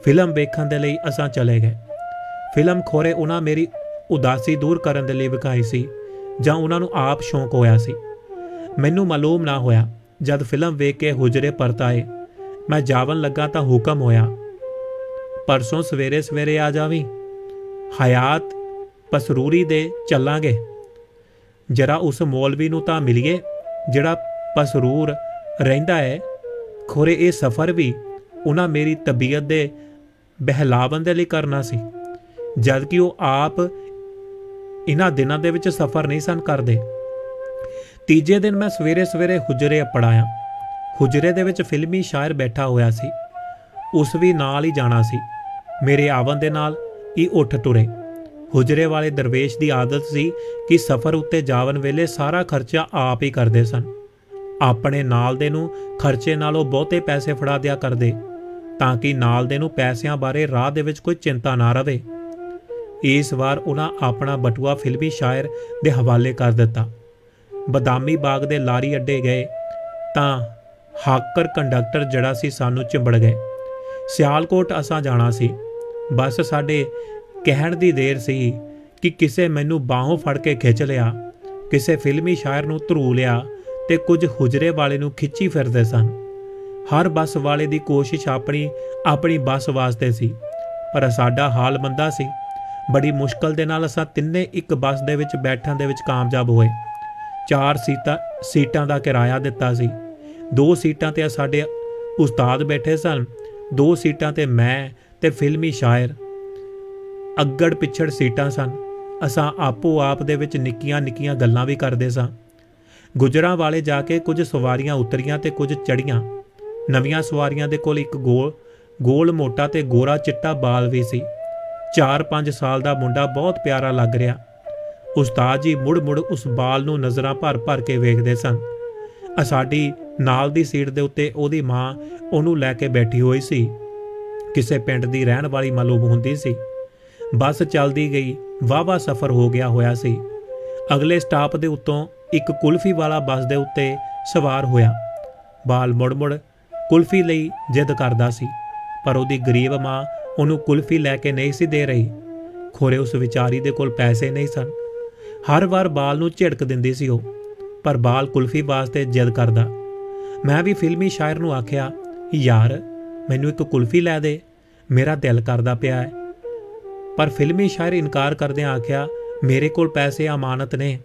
ਫਿਲਮ ਵੇਖਣ ਦੇ ਲਈ ਅਸਾਂ ਚਲੇ ਗਏ। ਫਿਲਮ ਖੋਰੇ ਉਹਨਾਂ ਮੇਰੀ ਉਦਾਸੀ ਦੂਰ ਕਰਨ ਦੇ ਲਈ ਵਿਖਾਈ ਸੀ ਜਾਂ ਉਹਨਾਂ ਨੂੰ ਆਪ ਸ਼ੌਂਕ ਹੋਇਆ ਸੀ। ਮੈਨੂੰ ਮਾਲੂਮ ਨਾ ਹੋਇਆ। ਜਦ ਫਿਲਮ ਵੇਖ ਕੇ ਹੁਜਰੇ ਪਰਤ ਆਏ, ਮੈਂ ਜਾਵਣ ਲੱਗਾ ਤਾਂ ਹੁਕਮ ਹੋਇਆ, ਪਰਸੋਂ ਸਵੇਰੇ ਸਵੇਰੇ ਆ ਜਾਵੀਂ। ਹਯਾਤ ਪਸਰੂਰੀ ਦੇ ਚੱਲਾਂਗੇ। ਜਰਾ ਉਸ ਮੌਲਵੀ ਨੂੰ ਤਾਂ ਮਿਲੀਏ ਜਿਹੜਾ ਪਸਰੂਰ ਰਹਿੰਦਾ ਹੈ। ਖੋਰੇ ਇਹ ਸਫ਼ਰ ਵੀ ਉਹਨਾਂ ਮੇਰੀ ਤਬੀਅਤ ਦੇ ਬਹਿਲਾਵਨ ਦੇ ਲਈ ਕਰਨਾ ਸੀ, ਜਦ ਕਿ ਉਹ ਆਪ ਇਹਨਾਂ ਦਿਨਾਂ ਦੇ ਵਿੱਚ ਸਫ਼ਰ ਨਹੀਂ ਸਨ ਕਰਦੇ। ਤੀਜੇ ਦਿਨ ਮੈਂ ਸਵੇਰੇ ਸਵੇਰੇ ਹੁਜਰੇ ਪੜਾਇਆ। ਹੁਜਰੇ ਦੇ ਵਿੱਚ ਫਿਲਮੀ ਸ਼ਾਇਰ ਬੈਠਾ ਹੋਇਆ ਸੀ। ਉਸ ਵੀ ਨਾਲ ਹੀ ਜਾਣਾ ਸੀ। ਮੇਰੇ ਆਵਣ ਦੇ ਨਾਲ ਹੀ ਉੱਠ ਟੁਰੇ। ਹੁਜਰੇ ਵਾਲੇ ਦਰਵੇਸ਼ ਦੀ ਆਦਤ ਸੀ ਕਿ ਸਫ਼ਰ ਉੱਤੇ ਜਾਵਣ ਵੇਲੇ ਸਾਰਾ ਖਰਚਾ ਆਪ ਹੀ ਕਰਦੇ ਸਨ। ਆਪਣੇ ਨਾਲ ਦੇ ਨੂੰ ਖਰਚੇ ਨਾਲੋਂ ਬਹੁਤੇ ਪੈਸੇ ਫੜਾ ਦਿਆ ਕਰਦੇ, ਤਾਂ ਕਿ ਨਾਲ ਦੇ ਨੂੰ ਪੈਸਿਆਂ ਬਾਰੇ ਰਾਹ ਦੇ ਵਿੱਚ ਕੋਈ ਚਿੰਤਾ ਨਾ ਰਵੇ। ਇਸ ਵਾਰ ਉਹਨਾਂ ਆਪਣਾ ਬਟੂਆ ਫਿਲਮੀ ਸ਼ਾਇਰ ਦੇ ਹਵਾਲੇ ਕਰ ਦਿੱਤਾ। ਬਦਾਮੀ ਬਾਗ ਦੇ ਲਾਰੀ ਅੱਡੇ ਗਏ ਤਾਂ ਹਾਕਰ ਕੰਡਕਟਰ ਜਿਹੜਾ ਸੀ ਸਾਨੂੰ ਚਿੰਬੜ ਗਏ। ਸਿਆਲਕੋਟ ਅਸਾਂ ਜਾਣਾ ਸੀ। ਬਸ ਸਾਡੇ ਕਹਿਣ ਦੀ ਦੇਰ ਸੀ ਕਿ ਕਿਸੇ ਮੈਨੂੰ ਬਾਹੋਂ ਫੜ ਕੇ ਖਿੱਚ ਲਿਆ, ਕਿਸੇ ਫਿਲਮੀ ਸ਼ਾਇਰ ਨੂੰ ਧਰੂ ਲਿਆ ਤੇ ਕੁਝ ਹੁਜਰੇ ਵਾਲੇ ਨੂੰ ਖਿੱਚੀ ਫਿਰਦੇ ਸਨ। ਹਰ ਬੱਸ ਵਾਲੇ ਦੀ ਕੋਸ਼ਿਸ਼ ਆਪਣੀ ਬੱਸ ਵਾਸਤੇ ਸੀ, ਪਰ ਸਾਡਾ ਹਾਲ ਮੰਦਾ ਸੀ। ਬੜੀ ਮੁਸ਼ਕਲ ਦੇ ਨਾਲ ਅਸਾਂ ਤਿੰਨੇ ਇੱਕ ਬੱਸ ਦੇ ਵਿੱਚ ਬੈਠਣ ਦੇ ਵਿੱਚ ਕਾਮਯਾਬ ਹੋਏ। 4 ਸੀਟਾਂ ਦਾ ਕਿਰਾਇਆ ਦਿੱਤਾ ਸੀ। 2 ਸੀਟਾਂ ਤੇ ਸਾਡੇ ਉਸਤਾਦ ਬੈਠੇ ਸਨ, 2 ਸੀਟਾਂ ਤੇ ਮੈਂ ਤੇ ਫਿਲਮੀ ਸ਼ਾਇਰ। ਅੱਗੜ ਪਿੱਛੜ ਸੀਟਾਂ ਸਨ। ਅਸਾਂ ਆਪੋ ਆਪ ਦੇ ਵਿੱਚ ਨਿੱਕੀਆਂ ਨਿੱਕੀਆਂ ਗੱਲਾਂ ਵੀ ਕਰਦੇ ਸਾਂ। ਗੁਜਰਾਂ ਵਾਲੇ ਜਾ ਕੇ ਕੁਝ ਸਵਾਰੀਆਂ ਉਤਰੀਆਂ ਤੇ ਕੁਝ ਚੜੀਆਂ। ਨਵੀਆਂ ਸਵਾਰੀਆਂ ਦੇ ਕੋਲ ਇੱਕ ਗੋਲ ਮੋਟਾ ਤੇ ਗੋਰਾ ਚਿੱਟਾ ਬਾਲ ਵੀ ਸੀ। 4-5 ਸਾਲ ਦਾ ਮੁੰਡਾ ਬਹੁਤ ਪਿਆਰਾ ਲੱਗ ਰਿਹਾ। ਉਸਤਾਦ ਜੀ ਮੁੜ ਉਸ ਬਾਲ ਨੂੰ ਨਜ਼ਰਾਂ ਭਰ ਕੇ ਵੇਖਦੇ ਸਨ। ਸਾਡੀ ਨਾਲ ਦੀ ਸੀਟ ਦੇ ਉੱਤੇ ਉਹਦੀ ਮਾਂ ਉਹਨੂੰ ਲੈ ਕੇ ਬੈਠੀ ਹੋਈ ਸੀ। ਕਿਸੇ ਪਿੰਡ ਦੀ ਰਹਿਣ ਵਾਲੀ ਮਾਲੂਮ ਹੁੰਦੀ ਸੀ। ਬੱਸ ਚੱਲਦੀ ਗਈ। ਵਾਹਵਾ ਸਫ਼ਰ ਹੋ ਗਿਆ ਹੋਇਆ ਸੀ। ਅਗਲੇ ਸਟਾਪ ਦੇ ਉੱਤੋਂ ਇੱਕ ਕੁਲਫੀ ਵਾਲਾ ਬੱਸ ਦੇ ਉੱਤੇ ਸਵਾਰ ਹੋਇਆ। ਬਾਲ ਮੁੜ ਕੁਲਫੀ ਲਈ ਜਿੱਦ ਕਰਦਾ ਸੀ, ਪਰ ਉਹਦੀ ਗਰੀਬ ਮਾਂ ਉਹਨੂੰ ਕੁਲਫੀ ਲੈ ਕੇ ਨਹੀਂ ਸੀ ਦੇ ਰਹੀ। ਖੋਰੇ ਉਸ ਵਿਚਾਰੀ ਦੇ ਕੋਲ ਪੈਸੇ ਨਹੀਂ ਸਨ। ਹਰ ਵਾਰ ਬਾਲ ਨੂੰ ਝਿੜਕ ਦਿੰਦੀ ਸੀ ਉਹ, ਪਰ ਬਾਲ ਕੁਲਫੀ ਵਾਸਤੇ ਜਿੱਦ ਕਰਦਾ। ਮੈਂ ਵੀ ਫਿਲਮੀ ਸ਼ਾਇਰ ਨੂੰ ਆਖਿਆ, ਯਾਰ ਮੈਨੂੰ ਇੱਕ ਕੁਲਫੀ ਲੈ ਦੇ, ਮੇਰਾ ਦਿਲ ਕਰਦਾ ਪਿਆ ਹੈ। ਪਰ ਫਿਲਮੀ ਸ਼ਾਇਰ ਇਨਕਾਰ ਕਰਦਿਆਂ ਆਖਿਆ, ਮੇਰੇ ਕੋਲ ਪੈਸੇ ਅਮਾਨਤ ਨੇ,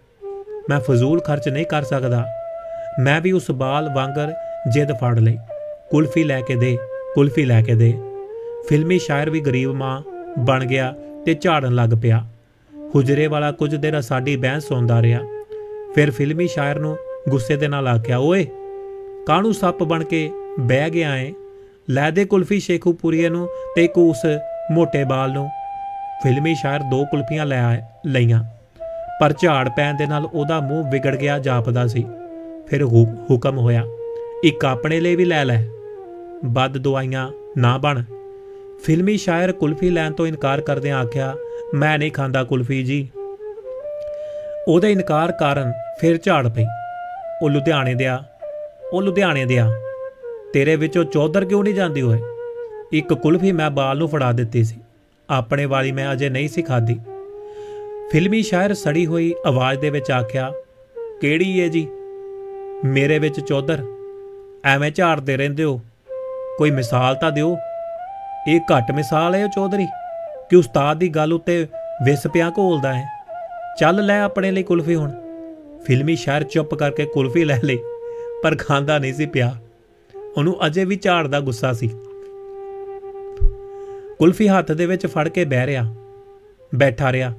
ਮੈਂ ਫਜ਼ੂਲ ਖਰਚ ਨਹੀਂ ਕਰ ਸਕਦਾ। ਮੈਂ ਵੀ ਉਸ ਬਾਲ ਵਾਂਗਰ ਜਿੱਦ ਫੜ ਲਈ, ਕੁਲਫੀ ਲੈ ਕੇ ਦੇ, ਕੁਲਫੀ ਲੈ ਕੇ ਦੇ। ਫਿਲਮੀ ਸ਼ਾਇਰ ਵੀ ਗਰੀਬ ਮਾਂ ਬਣ ਗਿਆ ਤੇ ਝਾੜਨ ਲੱਗ ਪਿਆ। ਹੁਜਰੇ ਵਾਲਾ ਕੁਝ ਦੇਰ ਸਾਡੀ ਬਹਿਸ ਸੁਣਦਾ ਰਿਹਾ। ਫਿਰ ਫਿਲਮੀ ਸ਼ਾਇਰ ਨੂੰ ਗੁੱਸੇ ਦੇ ਨਾਲ ਆਖਿਆ, ਓਏ ਕਾਹਨੂੰ ਸੱਪ ਬਣ ਕੇ ਬਹਿ ਗਿਆ ਏ, ਲੈ ਦੇ ਕੁਲਫੀ ਸ਼ੇਖੂਪੁਰੀਏ ਨੂੰ ਤੇ ਇੱਕ ਉਸ ਮੋਟੇ ਬਾਲ ਨੂੰ। ਫਿਲਮੀ ਸ਼ਾਇਰ 2 ਕੁਲਫੀਆਂ ਲਈਆਂ, ਪਰ ਝਾੜ ਪੈਣ ਦੇ ਨਾਲ ਉਹਦਾ ਮੂੰਹ ਵਿਗੜ ਗਿਆ ਜਾਪਦਾ ਸੀ। ਫਿਰ ਹੁਕਮ ਹੋਇਆ, ਇੱਕ ਆਪਣੇ ਲਈ ਵੀ ਲੈ ਬਦ ਦੁਆਈਆਂ ਨਾ ਬਣ। फिल्मी शायर कुल्फी लैन तो इनकार करदिआं आख्या, मैं नहीं खांदा कुल्फी जी। ਉਹਦੇ ਇਨਕਾਰ ਕਾਰਨ ਫਿਰ ਝਾੜ ਪਈ। ਉਹ ਲੁਧਿਆਣੇ ਦਿਆ ਤੇਰੇ ਵਿੱਚੋਂ ਚੌਧਰ ਕਿਉਂ ਨਹੀਂ ਜਾਂਦੀ ਹੋਏ? ਇੱਕ ਕੁਲਫੀ ਮੈਂ ਬਾਲ ਨੂੰ ਫੜਾ ਦਿੱਤੀ ਸੀ, ਆਪਣੇ ਵਾਲੀ ਮੈਂ ਅਜੇ ਨਹੀਂ ਸੀ ਖਾਧੀ। ਫਿਲਮੀ ਸ਼ਾਇਰ ਸੜੀ ਹੋਈ ਆਵਾਜ਼ ਦੇ ਵਿੱਚ ਆਖਿਆ, ਕਿਹੜੀ ਏ ਜੀ? ਮੇਰੇ ਵਿੱਚ ਚੌਧਰ? ਐਵੇਂ ਝਾੜਦੇ ਰਹਿੰਦੇ ਹੋ, ਕੋਈ ਮਿਸਾਲ ਤਾਂ ਦਿਓ। ਇਹ ਘੱਟ ਮਿਸਾਲ ਹੈ ਚੌਧਰੀ ਕਿ ਉਸਤਾਦ ਦੀ ਗੱਲ ਉੱਤੇ ਵਿਸ ਪਿਆ ਘੋਲਦਾ ਹੈ। ਚੱਲ ਲੈ ਆਪਣੇ ਲਈ ਕੁਲਫੀ ਹੁਣ। ਫਿਲਮੀ ਸ਼ਾਇਰ ਚੁੱਪ ਕਰਕੇ ਕੁਲਫੀ ਲੈ ਲਈ, ਪਰ ਖਾਂਦਾ ਨਹੀਂ ਸੀ ਪਿਆ। ਉਹਨੂੰ ਅਜੇ ਵੀ ਝਾੜ ਦਾ ਗੁੱਸਾ ਸੀ। ਕੁਲਫੀ ਹੱਥ ਦੇ ਵਿੱਚ ਫੜ ਕੇ ਬੈਠਾ ਰਿਹਾ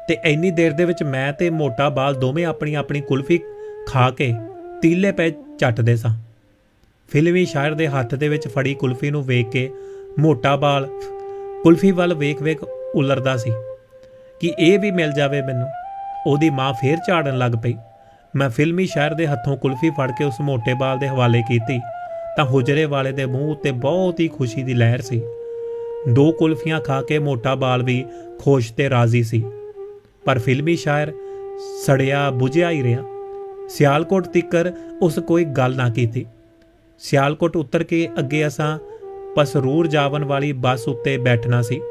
ਤੇ ਇੰਨੀ ਦੇਰ ਦੇ ਵਿੱਚ ਮੈਂ ਤੇ ਮੋਟਾ ਬਾਲ ਦੋਵੇਂ ਆਪਣੀ ਆਪਣੀ ਕੁਲਫੀ ਖਾ ਕੇ ਤੀਲੇ ਪੈ ਚੱਟਦੇ ਸਾਂ। ਫਿਲਮੀ ਸ਼ਾਇਰ ਦੇ ਹੱਥ ਦੇ ਵਿੱਚ ਫੜੀ ਕੁਲਫੀ ਨੂੰ ਵੇਖ ਕੇ ਮੋਟਾ ਬਾਲ ਕੁਲਫੀ ਵੱਲ ਵੇਖ ਉਲਰਦਾ ਸੀ ਕਿ ਇਹ ਵੀ ਮਿਲ ਜਾਵੇ ਮੈਨੂੰ। ਉਹਦੀ ਮਾਂ ਫੇਰ ਝਾੜਨ ਲੱਗ ਪਈ। ਮੈਂ ਫਿਲਮੀ ਸ਼ਾਇਰ ਦੇ ਹੱਥੋਂ ਕੁਲਫੀ ਫੜ ਕੇ ਉਸ ਮੋਟੇ ਬਾਲ ਦੇ ਹਵਾਲੇ ਕੀਤੀ ਤਾਂ ਹੁਜਰੇ ਵਾਲੇ ਦੇ ਮੂੰਹ ਉੱਤੇ ਬਹੁਤ ਹੀ ਖੁਸ਼ੀ ਦੀ ਲਹਿਰ ਸੀ। 2 ਕੁਲਫੀਆਂ ਖਾ ਕੇ ਮੋਟਾ ਬਾਲ ਵੀ ਖੁਸ਼ ਤੇ ਰਾਜ਼ੀ ਸੀ, ਪਰ ਫਿਲਮੀ ਸ਼ਾਇਰ ਸੜਿਆ ਬੁਝਿਆ ਹੀ ਰਿਹਾ। ਸਿਆਲਕੋਟ ਤਿੱਕਰ ਉਸ ਕੋਈ ਗੱਲ ਨਾ ਕੀਤੀ। ਸਿਆਲਕੋਟ ਉਤਰ ਕੇ ਅੱਗੇ ਅਸਾਂ ਪਸਰੂਰ ਜਾਵਨ ਵਾਲੀ ਬੱਸ ਉੱਤੇ ਬੈਠਣਾ ਸੀ।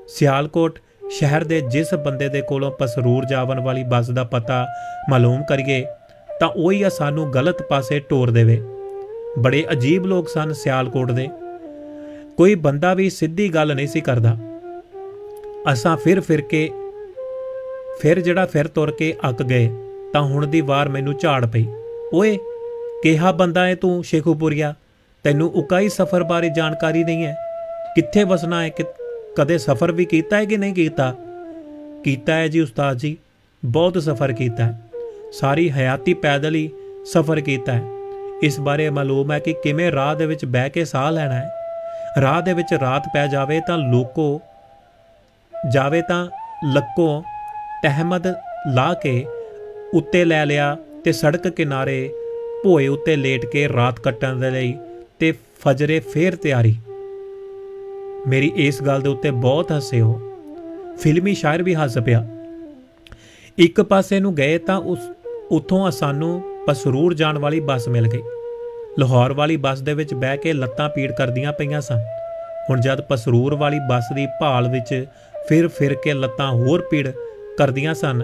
ਸਿਆਲਕੋਟ ਸ਼ਹਿਰ ਦੇ ਜਿਸ ਬੰਦੇ ਦੇ ਕੋਲੋਂ ਪਸਰੂਰ ਜਾਵਨ ਵਾਲੀ ਬੱਸ ਦਾ ਪਤਾ ਮਾਲੂਮ ਕਰੀਏ ਤਾਂ ਉਹੀ ਸਾਨੂੰ ਗਲਤ ਪਾਸੇ ਟੋਰ ਦੇਵੇ। ਬੜੇ ਅਜੀਬ ਲੋਕ ਸਨ ਸਿਆਲਕੋਟ ਦੇ। ਕੋਈ ਬੰਦਾ ਵੀ ਸਿੱਧੀ ਗੱਲ ਨਹੀਂ ਸੀ ਕਰਦਾ। ਅਸਾਂ ਫਿਰ ਤੁਰ ਕੇ ਅੱਕ ਗਏ ਤਾਂ ਹੁਣ ਦੀ ਵਾਰ ਮੈਨੂੰ ਝਾੜ ਪਈ। ਓਏ ਕਿਹਾ ਬੰਦਾ ਹੈ ਤੂੰ ਸ਼ੇਖੂਪੁਰੀਆ? ਤੈਨੂੰ ਉਕਾਈ ਸਫ਼ਰ ਬਾਰੇ ਜਾਣਕਾਰੀ ਨਹੀਂ ਹੈ? ਕਿੱਥੇ ਵਸਣਾ ਹੈ? ਕਦੇ ਸਫ਼ਰ ਵੀ ਕੀਤਾ ਹੈ ਕਿ ਨਹੀਂ ਕੀਤਾ? ਕੀਤਾ ਹੈ ਜੀ ਉਸਤਾਦ ਜੀ, ਬਹੁਤ ਸਫ਼ਰ ਕੀਤਾ ਹੈ। ਸਾਰੀ ਹਯਾਤੀ ਪੈਦਲ ਹੀ ਸਫ਼ਰ ਕੀਤਾ ਹੈ। ਇਸ ਬਾਰੇ ਮਾਲੂਮ ਹੈ ਕਿ ਕਿਵੇਂ ਰਾਹ ਦੇ ਵਿੱਚ ਬਹਿ ਕੇ ਸਾਹ ਲੈਣਾ ਹੈ। ਰਾਹ ਦੇ ਵਿੱਚ ਰਾਤ ਪੈ ਜਾਵੇ ਤਾਂ ਲੱਕੋ ਤਹਿਮਦ ਲਾ ਕੇ ਉੱਤੇ ਲੈ ਲਿਆ ਤੇ ਸੜਕ ਕਿਨਾਰੇ ਭੋਏ ਉੱਤੇ ਲੇਟ ਕੇ ਰਾਤ ਕੱਟਣ ਦੇ ਲਈ ਤੇ ਫਜਰੇ ਫੇਰ ਤਿਆਰੀ। ਮੇਰੀ ਇਸ ਗੱਲ ਦੇ ਉੱਤੇ ਬਹੁਤ ਹੱਸੇ ਹੋ। ਫਿਲਮੀ ਸ਼ਾਇਰ ਵੀ ਹੱਸ ਪਿਆ। ਇੱਕ ਪਾਸੇ ਨੂੰ ਗਏ ਤਾਂ ਉੱਥੋਂ ਸਾਨੂੰ ਪਸਰੂਰ ਜਾਣ ਵਾਲੀ ਬੱਸ ਮਿਲ ਗਈ। ਲਾਹੌਰ ਵਾਲੀ ਬੱਸ ਦੇ ਵਿੱਚ ਬਹਿ ਕੇ ਲੱਤਾਂ ਪੀੜ ਕਰਦੀਆਂ ਪਈਆਂ ਸਨ। ਹੁਣ ਜਦ ਪਸਰੂਰ ਵਾਲੀ ਬੱਸ ਦੀ ਭਾਲ ਵਿੱਚ ਫਿਰ ਕੇ ਲੱਤਾਂ ਹੋਰ ਪੀੜ ਕਰਦੀਆਂ ਸਨ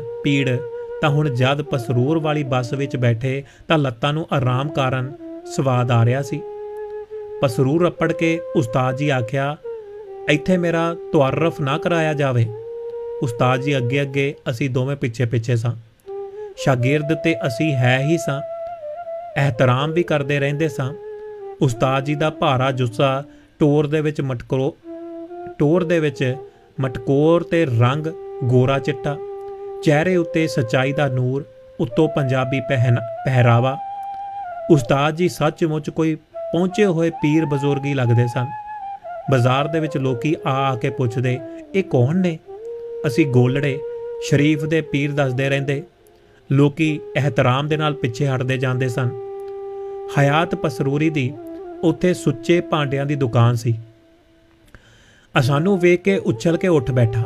ਤਾਂ ਹੁਣ ਜਦ ਪਸਰੂਰ ਵਾਲੀ ਬੱਸ ਵਿੱਚ ਬੈਠੇ ਤਾਂ ਲੱਤਾਂ ਨੂੰ ਆਰਾਮ ਕਾਰਨ ਸਵਾਦ ਆ ਰਿਹਾ ਸੀ। ਪਸਰੂਰ ਅੱਪੜ ਕੇ ਉਸਤਾਦ ਜੀ ਆਖਿਆ, ਇੱਥੇ ਮੇਰਾ ਤੁਆਰਫ ਨਾ ਕਰਾਇਆ ਜਾਵੇ। ਉਸਤਾਦ ਜੀ ਅੱਗੇ ਅਸੀਂ ਦੋਵੇਂ ਪਿੱਛੇ ਸਾਂ। ਸ਼ਾਗਿਰਦ ਤੇ ਅਸੀਂ ਹੈ ਹੀ ਸਾਂ, ਇਹਤਰਾਮ ਵੀ ਕਰਦੇ ਰਹਿੰਦੇ ਸਾਂ। ਉਸਤਾਦ ਜੀ ਦਾ ਭਾਰਾ ਜੁੱਸਾ ਟੋਰ ਦੇ ਵਿੱਚ ਮਟਕੋਰ ਤੇ ਰੰਗ ਗੋਰਾ ਚਿੱਟਾ, ਚਿਹਰੇ ਉੱਤੇ ਸੱਚਾਈ ਦਾ ਨੂਰ, ਉੱਤੋਂ ਪੰਜਾਬੀ ਪਹਿਰਾਵਾ। ਉਸਤਾਦ ਜੀ ਸੱਚਮੁੱਚ ਕੋਈ ਪਹੁੰਚੇ ਹੋਏ ਪੀਰ ਬਜ਼ੁਰਗ ਹੀ ਲੱਗਦੇ ਸਨ। ਬਾਜ਼ਾਰ ਦੇ ਵਿੱਚ ਲੋਕੀ ਆ ਕੇ ਪੁੱਛਦੇ, ਇਹ ਕੌਣ ਨੇ? ਅਸੀਂ ਗੋਲੜੇ ਸ਼ਰੀਫ ਦੇ ਪੀਰ ਦੱਸਦੇ ਰਹਿੰਦੇ। ਲੋਕੀ ਇਹਤਰਾਮ ਦੇ ਨਾਲ ਪਿੱਛੇ ਹਟਦੇ ਜਾਂਦੇ ਸਨ। ਹਯਾਤ ਪਸਰੂਰੀ ਦੀ ਉੱਥੇ ਸੁੱਚੇ ਭਾਂਡਿਆਂ ਦੀ ਦੁਕਾਨ ਸੀ। ਸਾਨੂੰ ਵੇਖ ਕੇ ਉਛਲ ਕੇ ਉੱਠ ਬੈਠਾ।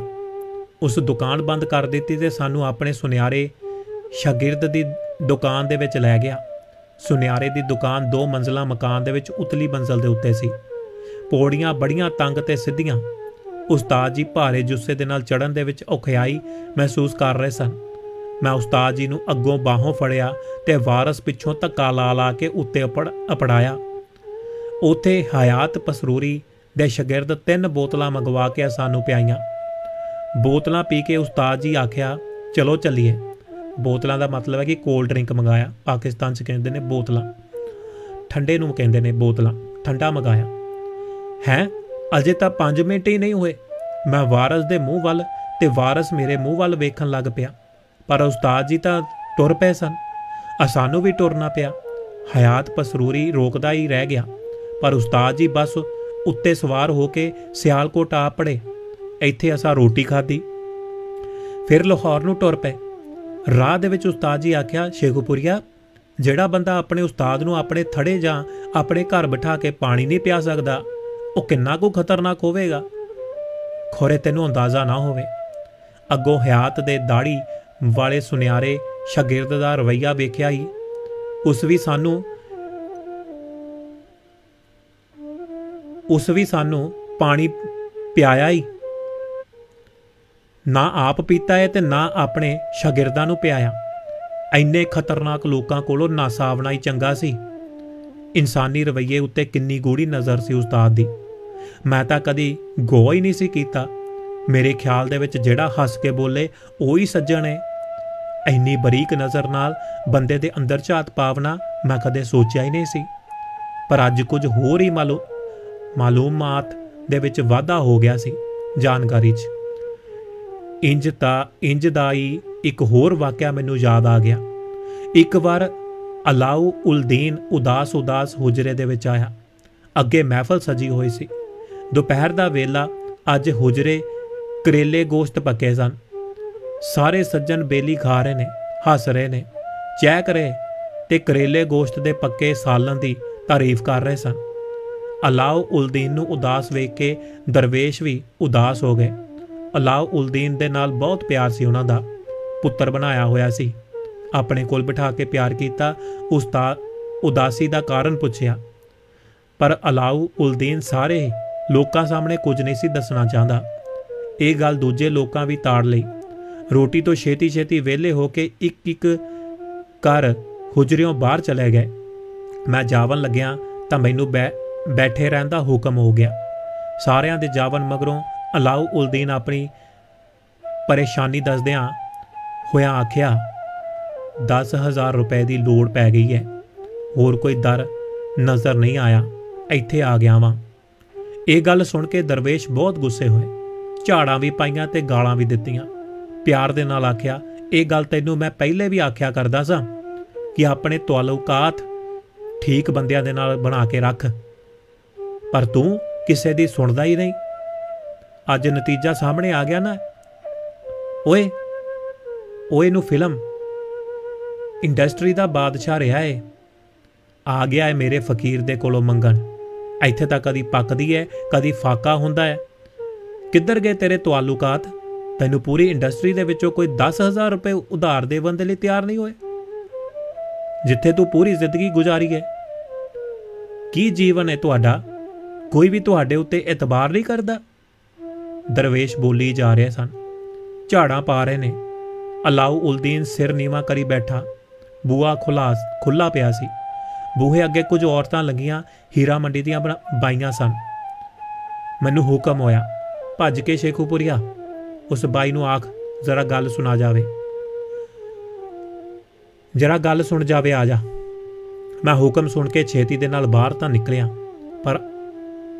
ਉਸ ਦੁਕਾਨ ਬੰਦ ਕਰ ਦਿੱਤੀ ਤੇ ਸਾਨੂੰ ਆਪਣੇ ਸੁਨਿਆਰੇ ਸ਼ਾਗਿਰਦ ਦੀ ਦੁਕਾਨ ਦੇ ਵਿੱਚ ਲੈ ਗਿਆ। ਸੁਨਿਆਰੇ ਦੀ ਦੁਕਾਨ 2 ਮੰਜ਼ਲਾ ਮਕਾਨ ਦੇ ਵਿੱਚ ਉਤਲੀ ਮੰਜ਼ਲ ਦੇ ਉੱਤੇ ਸੀ। ਪੌੜੀਆਂ ਬੜੀਆਂ ਤੰਗ ਤੇ ਸਿੱਧੀਆਂ। ਉਸਤਾਦ ਜੀ ਭਾਰੇ ਜੁੱਸੇ ਦੇ ਨਾਲ ਚੜ੍ਹਨ ਦੇ ਵਿੱਚ ਔਖਿਆਈ ਮਹਿਸੂਸ ਕਰ ਰਹੇ ਸਨ। ਮੈਂ ਉਸਤਾਦ ਜੀ ਨੂੰ ਅੱਗੋਂ ਬਾਹੋਂ ਫੜਿਆ ਤੇ ਵਾਰਸ ਪਿੱਛੋਂ ਧੱਕਾ ਲਾ ਕੇ ਉੱਤੇ ਅਪੜਾਇਆ। ਉੱਥੇ ਹਯਾਤ ਪਸਰੂਰੀ ਦੇ ਸ਼ਾਗਿਰਦ 3 ਬੋਤਲਾਂ ਮੰਗਵਾ ਕੇ ਸਾਨੂੰ ਪਿਆਈਆਂ। ਬੋਤਲਾਂ ਪੀ ਕੇ ਉਸਤਾਦ ਜੀ ਆਖਿਆ, ਚਲੋ ਚੱਲੀਏ। ਬੋਤਲਾਂ ਦਾ ਮਤਲਬ ਹੈ ਕਿ ਕੋਲਡ ਡਰਿੰਕ ਮੰਗਾਇਆ। ਪਾਕਿਸਤਾਨ 'ਚ ਕਹਿੰਦੇ ਨੇ ਬੋਤਲਾਂ, ਠੰਡੇ ਨੂੰ ਕਹਿੰਦੇ ਨੇ ਬੋਤਲਾਂ। ਠੰਡਾ ਮੰਗਾਇਆ ਹੈ। ਅਜੇ ਤਾਂ 5 ਮਿੰਟ ਹੀ ਨਹੀਂ ਹੋਏ। ਮੈਂ ਵਾਰਸ ਦੇ ਮੂੰਹ ਵੱਲ ਤੇ ਵਾਰਸ ਮੇਰੇ ਮੂੰਹ ਵੱਲ ਵੇਖਣ ਲੱਗ ਪਿਆ, ਪਰ ਉਸਤਾਦ ਜੀ ਤਾਂ ਟੁਰ ਪਏ ਸਨ। ਸਾਨੂੰ ਵੀ ਟੁਰਨਾ ਪਿਆ। ਹਯਾਤ ਪਸਰੂਰੀ ਰੋਕਦਾ ਹੀ ਰਹਿ ਗਿਆ, ਪਰ ਉਸਤਾਦ ਜੀ ਬਸ ਉੱਤੇ ਸਵਾਰ ਹੋ ਕੇ ਸਿਆਲਕੋਟ ਆ ਪੜੇ। ਇੱਥੇ ਅਸਾਂ ਰੋਟੀ ਖਾਧੀ, ਫਿਰ ਲਾਹੌਰ ਨੂੰ ਟੁਰ ਪਏ। ਰਾਹ ਦੇ ਵਿੱਚ ਉਸਤਾਦ ਜੀ ਆਖਿਆ, ਸ਼ੇਖੂਪੁਰੀਆ, ਜਿਹੜਾ ਬੰਦਾ ਆਪਣੇ ਉਸਤਾਦ ਨੂੰ ਆਪਣੇ ਥੜੇ ਜਾਂ ਆਪਣੇ ਘਰ ਬਿਠਾ ਕੇ ਪਾਣੀ ਨਹੀਂ ਪਿਆ ਸਕਦਾ, ਉਹ ਕਿੰਨਾ ਕੁ ਖਤਰਨਾਕ ਹੋਵੇਗਾ। ਖੋਰੇ ਤੈਨੂੰ ਅੰਦਾਜ਼ਾ ਨਾ ਹੋਵੇ। ਅੱਗੋਂ ਹਯਾਤ ਦੇ ਦਾੜੀ ਵਾਲੇ ਸੁਨਿਆਰੇ ਸ਼ਾਗਿਰਦ ਦਾ ਰਵੱਈਆ ਵੇਖਿਆ ਹੀ ਉਸ ਵੀ ਸਾਨੂੰ ਪਾਣੀ ਪਿਆਇਆ ਹੀ, ਨਾ ਆਪ ਪੀਤਾ ਹੈ ਤੇ ਨਾ ਆਪਣੇ ਸ਼ਾਗਿਰਦਾਂ ਨੂੰ ਪਿਆਇਆ। ਇੰਨੇ ਖਤਰਨਾਕ ਲੋਕਾਂ ਕੋਲੋਂ ਨਾ ਸਾਵਣਾ ਹੀ ਚੰਗਾ ਸੀ। ਇਨਸਾਨੀ ਰਵੱਈਏ ਉੱਤੇ ਕਿੰਨੀ ਗੂੜੀ ਨਜ਼ਰ ਸੀ ਉਸਤਾਦ ਦੀ। ਮੈਂ ਤਾਂ ਕਦੀ ਗੌਰ ਹੀ ਨਹੀਂ ਸੀ ਕੀਤਾ। ਮੇਰੇ ਖਿਆਲ ਦੇ ਵਿੱਚ ਜਿਹੜਾ ਹੱਸ ਕੇ ਬੋਲੇ ਉਹ ਹੀ ਸੱਜਣ ਹੈ। ਇੰਨੀ ਬਰੀਕ ਨਜ਼ਰ ਨਾਲ ਬੰਦੇ ਦੇ ਅੰਦਰ ਝਾਤ ਪਾਵਨਾ ਮੈਂ ਕਦੇ ਸੋਚਿਆ ਹੀ ਨਹੀਂ ਸੀ। ਪਰ ਅੱਜ ਕੁਝ ਹੋਰ ਹੀ ਮਾਲੂਮਾਤ ਦੇ ਵਿੱਚ ਵਾਧਾ ਹੋ ਗਿਆ ਸੀ, ਜਾਣਕਾਰੀ 'ਚ। ਇੰਜ ਦਾ ਹੀ ਇੱਕ ਹੋਰ ਵਾਕਿਆ ਮੈਨੂੰ ਯਾਦ ਆ ਗਿਆ। ਇੱਕ ਵਾਰ ਅਲਾਉ ਉਲ ਦੀਨ ਉਦਾਸ ਹੁਜਰੇ ਦੇ ਵਿੱਚ ਆਇਆ। ਅੱਗੇ ਮਹਿਫਲ ਸਜੀ ਹੋਈ ਸੀ। ਦੁਪਹਿਰ ਦਾ ਵੇਲਾ। ਅੱਜ ਹੁਜਰੇ ਕਰੇਲੇ ਗੋਸ਼ਤ ਪੱਕੇ ਸਨ। ਸਾਰੇ ਸੱਜਣ ਬੇਲੀ ਖਾ ਰਹੇ ਨੇ, ਹੱਸ ਰਹੇ ਨੇ, ਚਹਿਕ ਰਹੇ ਤੇ ਕਰੇਲੇ ਗੋਸ਼ਤ ਦੇ ਪੱਕੇ ਸਾਲਨ ਦੀ ਤਾਰੀਫ ਕਰ ਰਹੇ ਸਨ। ਅਲਾਉ ਉਲ ਦੀਨ ਨੂੰ ਉਦਾਸ ਵੇਖ ਕੇ ਦਰਵੇਸ਼ ਵੀ ਉਦਾਸ ਹੋ ਗਏ। ਅਲਾਉ ਉਲ ਦੀਨ ਦੇ ਨਾਲ ਬਹੁਤ ਪਿਆਰ ਸੀ। ਉਹਨਾਂ ਦਾ ਪੁੱਤਰ ਬਣਾਇਆ ਹੋਇਆ ਸੀ। ਆਪਣੇ ਕੋਲ ਬਿਠਾ ਕੇ ਪਿਆਰ ਕੀਤਾ। ਉਦਾਸੀ ਦਾ ਕਾਰਨ ਪੁੱਛਿਆ, ਪਰ ਅਲਾਉ ਉਲ ਦੀਨ ਸਾਰੇ ਲੋਕਾਂ ਸਾਹਮਣੇ ਕੁਝ ਨਹੀਂ ਸੀ ਦੱਸਣਾ ਚਾਹੁੰਦਾ। ਇਹ ਗੱਲ ਦੂਜੇ ਲੋਕਾਂ ਵੀ ਤਾੜ ਲਈ। ਰੋਟੀ ਤੋਂ ਛੇਤੀ ਵਿਹਲੇ ਹੋ ਕੇ ਇੱਕ ਘਰ ਹੁਜਰਿਓਂ ਬਾਹਰ ਚਲੇ ਗਏ। ਮੈਂ ਜਾਵਨ ਲੱਗਿਆ ਤਾਂ ਮੈਨੂੰ ਬੈਠੇ ਰਹਿਣ ਦਾ ਹੁਕਮ ਹੋ ਗਿਆ। ਸਾਰਿਆਂ ਦੇ ਜਾਵਨ ਮਗਰੋਂ ਅਲਾਉ ਉਲ ਦੀਨ ਆਪਣੀ ਪਰੇਸ਼ਾਨੀ ਦੱਸਦਿਆਂ ਹੋਇਆਂ ਆਖਿਆ, 10,000 ਰੁਪਏ ਦੀ ਲੋੜ ਪੈ ਗਈ ਹੈ। ਹੋਰ ਕੋਈ ਦਰ ਨਜ਼ਰ ਨਹੀਂ ਆਇਆ। ਇੱਥੇ ਆ ਗਿਆ ਵਾਂ। ਇਹ ਗੱਲ ਸੁਣ ਕੇ ਦਰਵੇਸ਼ ਬਹੁਤ ਗੁੱਸੇ ਹੋਏ। ਝਾੜਾਂ ਵੀ ਪਾਈਆਂ ਤੇ ਗਾਲਾਂ ਵੀ ਦਿੱਤੀਆਂ। ਪਿਆਰ ਦੇ ਨਾਲ ਆਖਿਆ, ਇਹ ਗੱਲ ਤੈਨੂੰ ਮੈਂ ਪਹਿਲੇ ਵੀ ਆਖਿਆ ਕਰਦਾ ਸਾਂ ਕਿ ਆਪਣੇ ਤਾਲੁਕਾਤ ਠੀਕ ਬੰਦਿਆਂ ਦੇ ਨਾਲ ਬਣਾ ਕੇ ਰੱਖ, ਪਰ ਤੂੰ ਕਿਸੇ ਦੀ ਸੁਣਦਾ ਹੀ ਨਹੀਂ। ਅੱਜ ਨਤੀਜਾ ਸਾਹਮਣੇ ਆ ਗਿਆ ਨਾ। ਓਏ ਨੂੰ ਫਿਲਮ ਇੰਡਸਟਰੀ ਦਾ ਬਾਦਸ਼ਾਹ ਰਿਹਾ ਏ। ਆ ਗਿਆ ਏ ਮੇਰੇ ਫਕੀਰ ਦੇ ਕੋਲੋਂ ਮੰਗਣ। ਇੱਥੇ ਤਾਂ ਕਦੀ ਪੱਕਦੀ ਹੈ, ਕਦੀ ਫਾਕਾ ਹੁੰਦਾ ਹੈ। ਕਿੱਧਰ ਗਏ ਤੇਰੇ ਤਾਲੁਕਾਤ? ਤੈਨੂੰ ਪੂਰੀ ਇੰਡਸਟਰੀ ਦੇ ਵਿੱਚੋਂ ਕੋਈ 10,000 ਰੁਪਏ ਉਧਾਰ ਦੇਣ ਦੇ ਲਈ ਤਿਆਰ ਨਹੀਂ ਹੋਏ, ਜਿੱਥੇ ਤੂੰ ਪੂਰੀ ਜ਼ਿੰਦਗੀ ਗੁਜ਼ਾਰੀ ਹੈ। ਕੀ ਜੀਵਨ ਹੈ ਤੁਹਾਡਾ? ਕੋਈ ਵੀ ਤੁਹਾਡੇ ਉੱਤੇ ਇਤਬਾਰ ਨਹੀਂ ਕਰਦਾ। ਦਰਵੇਸ਼ ਬੋਲੀ ਜਾ ਰਹੇ ਸਨ, ਝਾੜਾਂ ਪਾ ਰਹੇ ਨੇ। ਅਲਾਉ ਉਲ ਦੀਨ ਸਿਰ ਨੀਵਾਂ ਕਰੀ ਬੈਠਾ। ਬੂਹਾ ਖੁੱਲਾ ਪਿਆ ਸੀ। ਬੂਹੇ ਅੱਗੇ ਕੁਝ ਔਰਤਾਂ ਲੱਗੀਆਂ ਹੀਰਾ ਮੰਡੀ ਦੀਆਂ ਬਾਈਆਂ ਸਨ। ਮੈਨੂੰ ਹੁਕਮ ਹੋਇਆ, ਭੱਜ ਕੇ ਸ਼ੇਖੂਪੁਰੀਆ ਉਸ ਬਾਈ ਨੂੰ ਆਖ, ਜ਼ਰਾ ਗੱਲ ਸੁਣਾ ਜਾਵੇ। ਜਰਾ ਗੱਲ ਸੁਣ ਜਾਵੇ, ਆ ਜਾ। ਮੈਂ ਹੁਕਮ ਸੁਣ ਕੇ ਛੇਤੀ ਦੇ ਨਾਲ ਬਾਹਰ ਤਾਂ ਨਿਕਲਿਆ, ਪਰ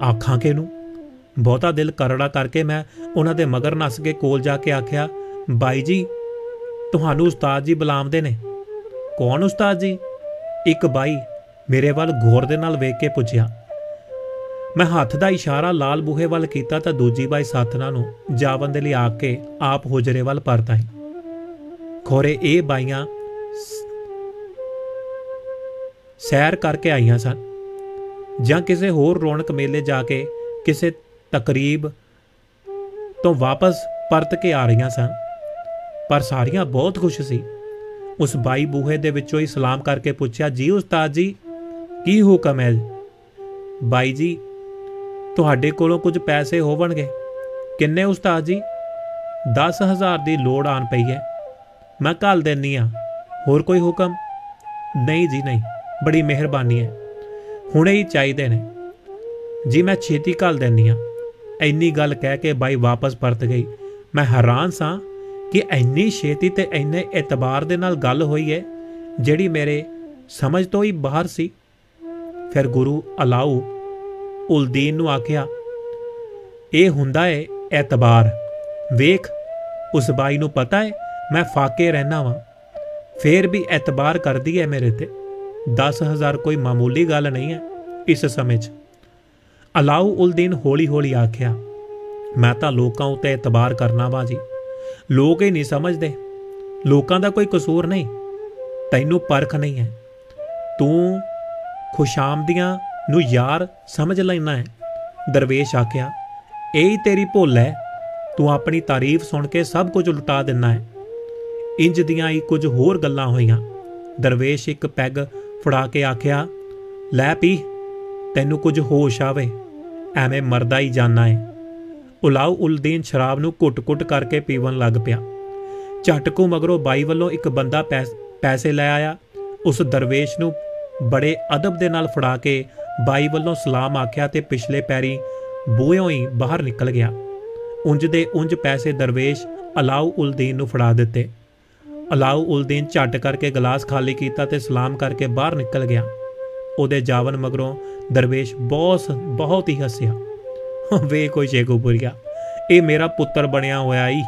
ਆਖਾਂ ਕਿਹਨੂੰ? ਬਹੁਤਾ ਦਿਲ ਕਰੜਾ ਕਰਕੇ ਮੈਂ ਉਹਨਾਂ ਦੇ ਮਗਰ ਨੱਸ ਕੇ ਕੋਲ ਜਾ ਕੇ ਆਖਿਆ, ਬਾਈ ਜੀ, ਤੁਹਾਨੂੰ ਉਸਤਾਦ ਜੀ ਬੁਲਾਉਂਦੇ ਨੇ। ਕੌਣ ਉਸਤਾਦ ਜੀ? ਇੱਕ ਬਾਈ ਮੇਰੇ ਵੱਲ ਗੌਰ ਦੇ ਨਾਲ ਵੇਖ ਕੇ ਪੁੱਛਿਆ। ਮੈਂ ਹੱਥ ਦਾ ਇਸ਼ਾਰਾ ਲਾਲ ਬੂਹੇ ਵੱਲ ਕੀਤਾ ਤਾਂ ਦੂਜੀ ਬਾਈ ਸਾਥਣਾ ਨੂੰ ਜਾਵਨ ਦੇ ਲਈ ਆਖ ਕੇ ਆਪ ਹੁਜਰੇ ਵੱਲ ਪਰਤ ਆਈ। ਖੋਰੇ ਇਹ ਬਾਈਆਂ ਸੈਰ ਕਰਕੇ ਆਈਆਂ ਸਨ ਜਾਂ ਕਿਸੇ ਹੋਰ ਰੌਣਕ ਮੇਲੇ ਜਾ ਕੇ ਕਿਸੇ ਤਕਰੀਬ ਤੋਂ ਵਾਪਸ ਪਰਤ ਕੇ ਆ ਰਹੀਆਂ ਸਨ, ਪਰ ਸਾਰੀਆਂ ਬਹੁਤ ਖੁਸ਼ ਸੀ। ਉਸ ਬਾਈ ਬੂਹੇ ਦੇ ਵਿੱਚੋਂ ਹੀ ਸਲਾਮ ਕਰਕੇ ਪੁੱਛਿਆ, ਜੀ ਉਸਤਾਦ ਜੀ, ਕੀ ਹੁਕਮ ਹੈ? ਬਾਈ ਜੀ, ਤੁਹਾਡੇ ਕੋਲੋਂ ਕੁਝ ਪੈਸੇ ਹੋਵਣਗੇ। ਕਿੰਨੇ ਉਸਤਾਦ ਜੀ? 10,000 ਦੀ ਲੋੜ ਆਣ ਪਈ ਹੈ। ਮੈਂ ਘੱਲ ਦਿੰਨੀ ਆ। ਹੋਰ ਕੋਈ ਹੁਕਮ? ਨਹੀਂ ਜੀ ਨਹੀਂ, ਬੜੀ ਮਿਹਰਬਾਨੀ ਹੈ, ਹੁਣੇ ਹੀ ਚਾਹੀਦੇ ਨੇ ਜੀ। ਮੈਂ ਛੇਤੀ ਘੱਲ ਦਿੰਨੀ ਆ। ਇੰਨੀ ਗੱਲ ਕਹਿ ਕੇ ਬਾਈ ਵਾਪਸ ਪਰਤ ਗਈ। ਮੈਂ ਹੈਰਾਨ ਸਾਂ ਕਿ ਇੰਨੀ ਛੇਤੀ ਤੇ ਇੰਨੇ ਇਤਬਾਰ ਦੇ ਨਾਲ ਗੱਲ ਹੋਈ ਹੈ, ਜਿਹੜੀ ਮੇਰੇ ਸਮਝ ਤੋਂ ਹੀ ਬਾਹਰ ਸੀ। ਫਿਰ ਗੁਰੂ ਅਲਾਉ ਉਲ ਦੀਨ ਨੂੰ ਆਖਿਆ, ਇਹ ਹੁੰਦਾ ਏ ਇਤਬਾਰ। ਵੇਖ, ਉਸ ਬਾਈ ਨੂੰ ਪਤਾ ਹੈ ਮੈਂ ਫਾਕੇ ਰਹਿਣਾ ਵਾਂ, ਫੇਰ ਵੀ ਇਤਬਾਰ ਕਰਦੀ ਹੈ ਮੇਰੇ ਤੇ। 10,000 ਕੋਈ ਮਾਮੂਲੀ ਗੱਲ ਨਹੀਂ ਹੈ ਇਸ ਸਮੇਂ 'ਚ। ਅਲਾਉ ਉਲ ਦੀਨ ਹੌਲੀ ਹੌਲੀ ਆਖਿਆ, ਮੈਂ ਤਾਂ ਲੋਕਾਂ ਉੱਤੇ ਇਤਬਾਰ ਕਰਨਾ ਵਾ ਜੀ। ਲੋਕ ਹੀ ਨਹੀਂ ਸਮਝਦੇ। ਲੋਕਾਂ ਦਾ ਕੋਈ ਕਸੂਰ ਨਹੀਂ, ਤੈਨੂੰ ਪਰਖ ਨਹੀਂ ਹੈ। ਤੂੰ ਖੁਸ਼ਾਮਦੀਆਂ ਨੂੰ ਯਾਰ ਸਮਝ ਲੈਣਾ ਹੈ, दरवेश आख्या, यही तेरी भुल है, तू अपनी तारीफ सुन के सब कुछ लुटा दिना है। इंज दियां ही कुछ होर गल्लां होईयां। दरवेश एक पैग फड़ा के आख्या, लै पी, तैनू कुछ होश आवे, एवें मरदा ही जाना है। उलाऊ उल दीन शराब नू घुट घुट करके पीवन लग पिया। झटकू मगरों बाई वल्लों एक बंदा पैसे लै आया। उस दरवेश नू बड़े अदब दे नाल फड़ा के बाई वल्लों सलाम आख्या ते पिछले पैरी बूहों ही बाहर निकल गया। उंज दे उंज पैसे दरवेश अलाऊ उल दीन नू फड़ा दिते। अलाऊ उल दीन झट करके गिलास खाली कीता ते सलाम करके बाहर निकल गया। उहदे जावन मगरों दरवेश बहुत ही हसिया। वे कोई शेखूपुरिया, ये मेरा पुत्र बनया होया ही,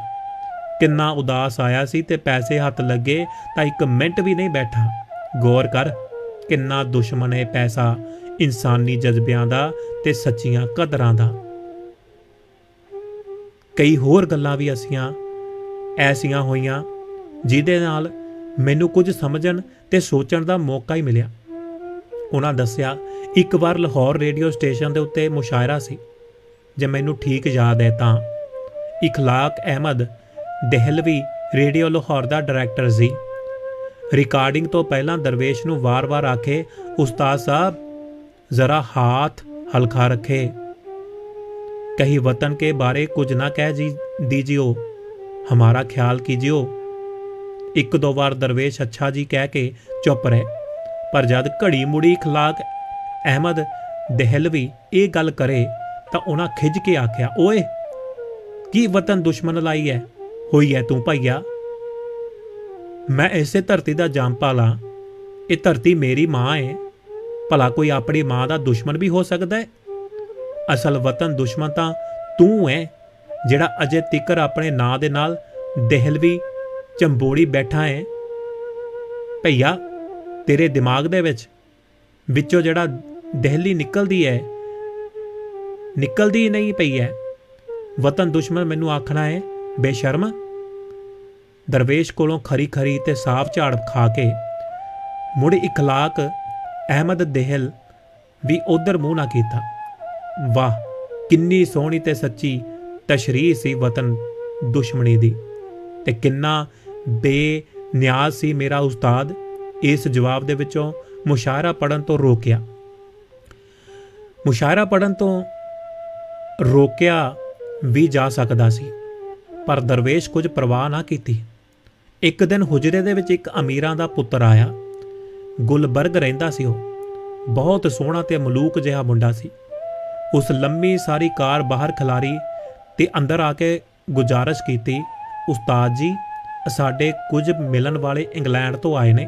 किन्ना उदास आया सी ते पैसे हथ लगे तां एक मिनट भी नहीं बैठा। गौर कर, किन्ना दुश्मन है पैसा इंसानी जज्बियां दा ते सच्चियां कदरां दा। कई होर गल्लां भी ऐसियां होईयां जिहदे नाल मैनू कुछ समझण ते सोचण दा मौका ही मिलिया। उन्हां दस्सिया, एक बार लाहौर रेडियो स्टेशन दे उत्ते मुशायरा सी। जे मैनू ठीक याद है तां इखलाक अहमद दहलवी रेडियो लाहौर दा डायरैक्टर सी। रिकॉर्डिंग तो पहला दरवेश नू वार-वार आखे, उस्ताद साहब जरा हाथ हल्का रखे, कहीं वतन के बारे कुछ ना कह दीजियो, हमारा ख्याल कीजियो। एक दो बार दरवेश अच्छा जी कह के चुप रहे, पर जद घड़ी मुड़ी इखलाक अहमद दहलवी ये गल करे तो उन्हां खिज के आख्या, ओए की वतन दुश्मन लाई है होई है तू भाईया। मैं इसे धरती का जामपाल हाँ, ये धरती मेरी माँ है, भला कोई अपनी माँ का दुश्मन भी हो सकता है। असल वतन दुश्मन तो तू है जिहड़ा अजे तिकर अपने नां दे नाल दहलवी चंबोड़ी बैठा है। भैया तेरे दिमाग दे विचों जिहड़ा दहली निकलदी ही नहीं पई है। वतन दुश्मन मैनू आखना है बेशर्म। दरवेश कोलों खरी खरी ते साफ झाड़ खा के मुड़ इखलाक अहमद दहल भी उधर मूँह ना कीता। वाह किन्नी सोहनी ते सच्ची तशरीह सी वतन दुश्मनी दी, ते किन्ना बेनियाज सी मेरा उस्ताद। इस जवाब दे विचों मुशायरा पढ़न तो रोकिया। मुशायरा पढ़न तो रोकिया भी जा सकदा सी, पर दरवेश कुछ परवाह ना कीती। एक दिन हुजरे दे विच एक अमीरां दा पुत्तर आया। गुलबर्ग रहिंदा सी ओह, बहुत सोहना ते मलूक जिहा मुंडा सी। उस लंबी सारी कार बाहर खिलारी ते अंदर आके गुजारिश कीती, उस्ताद जी साडे कुछ मिलन वाले इंग्लैंड तो आए ने,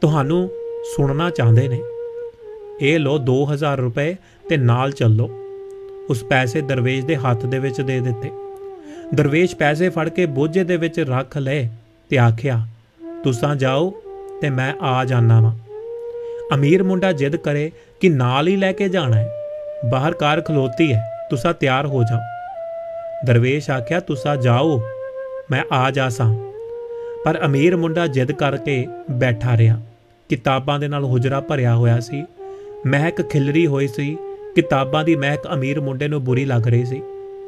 तुहानू सुनना चाहते ने। ये लो 2000 रुपए ते नाल चलो। उस पैसे दरवेश दे हत्थ दे विच दे दिते। दरवेश पैसे फड़ के बोझे दे विच रख ले ते आख्या, तुसां जाओ ते मैं आ जाना वा। अमीर मुंडा जिद करे कि नाल ही लैके जाना है, बाहर कार खलोती है, तुसा तैयार हो जाओ। दरवेश आख्या, तुसा जाओ मैं आ जासा। पर अमीर मुंडा जिद करके बैठा रहा। किताबां दे नाल हुजरा भरिया होया सी, महक खिलरी होई सी। किताबां दी महक अमीर मुंडे नूं बुरी लग रही सी।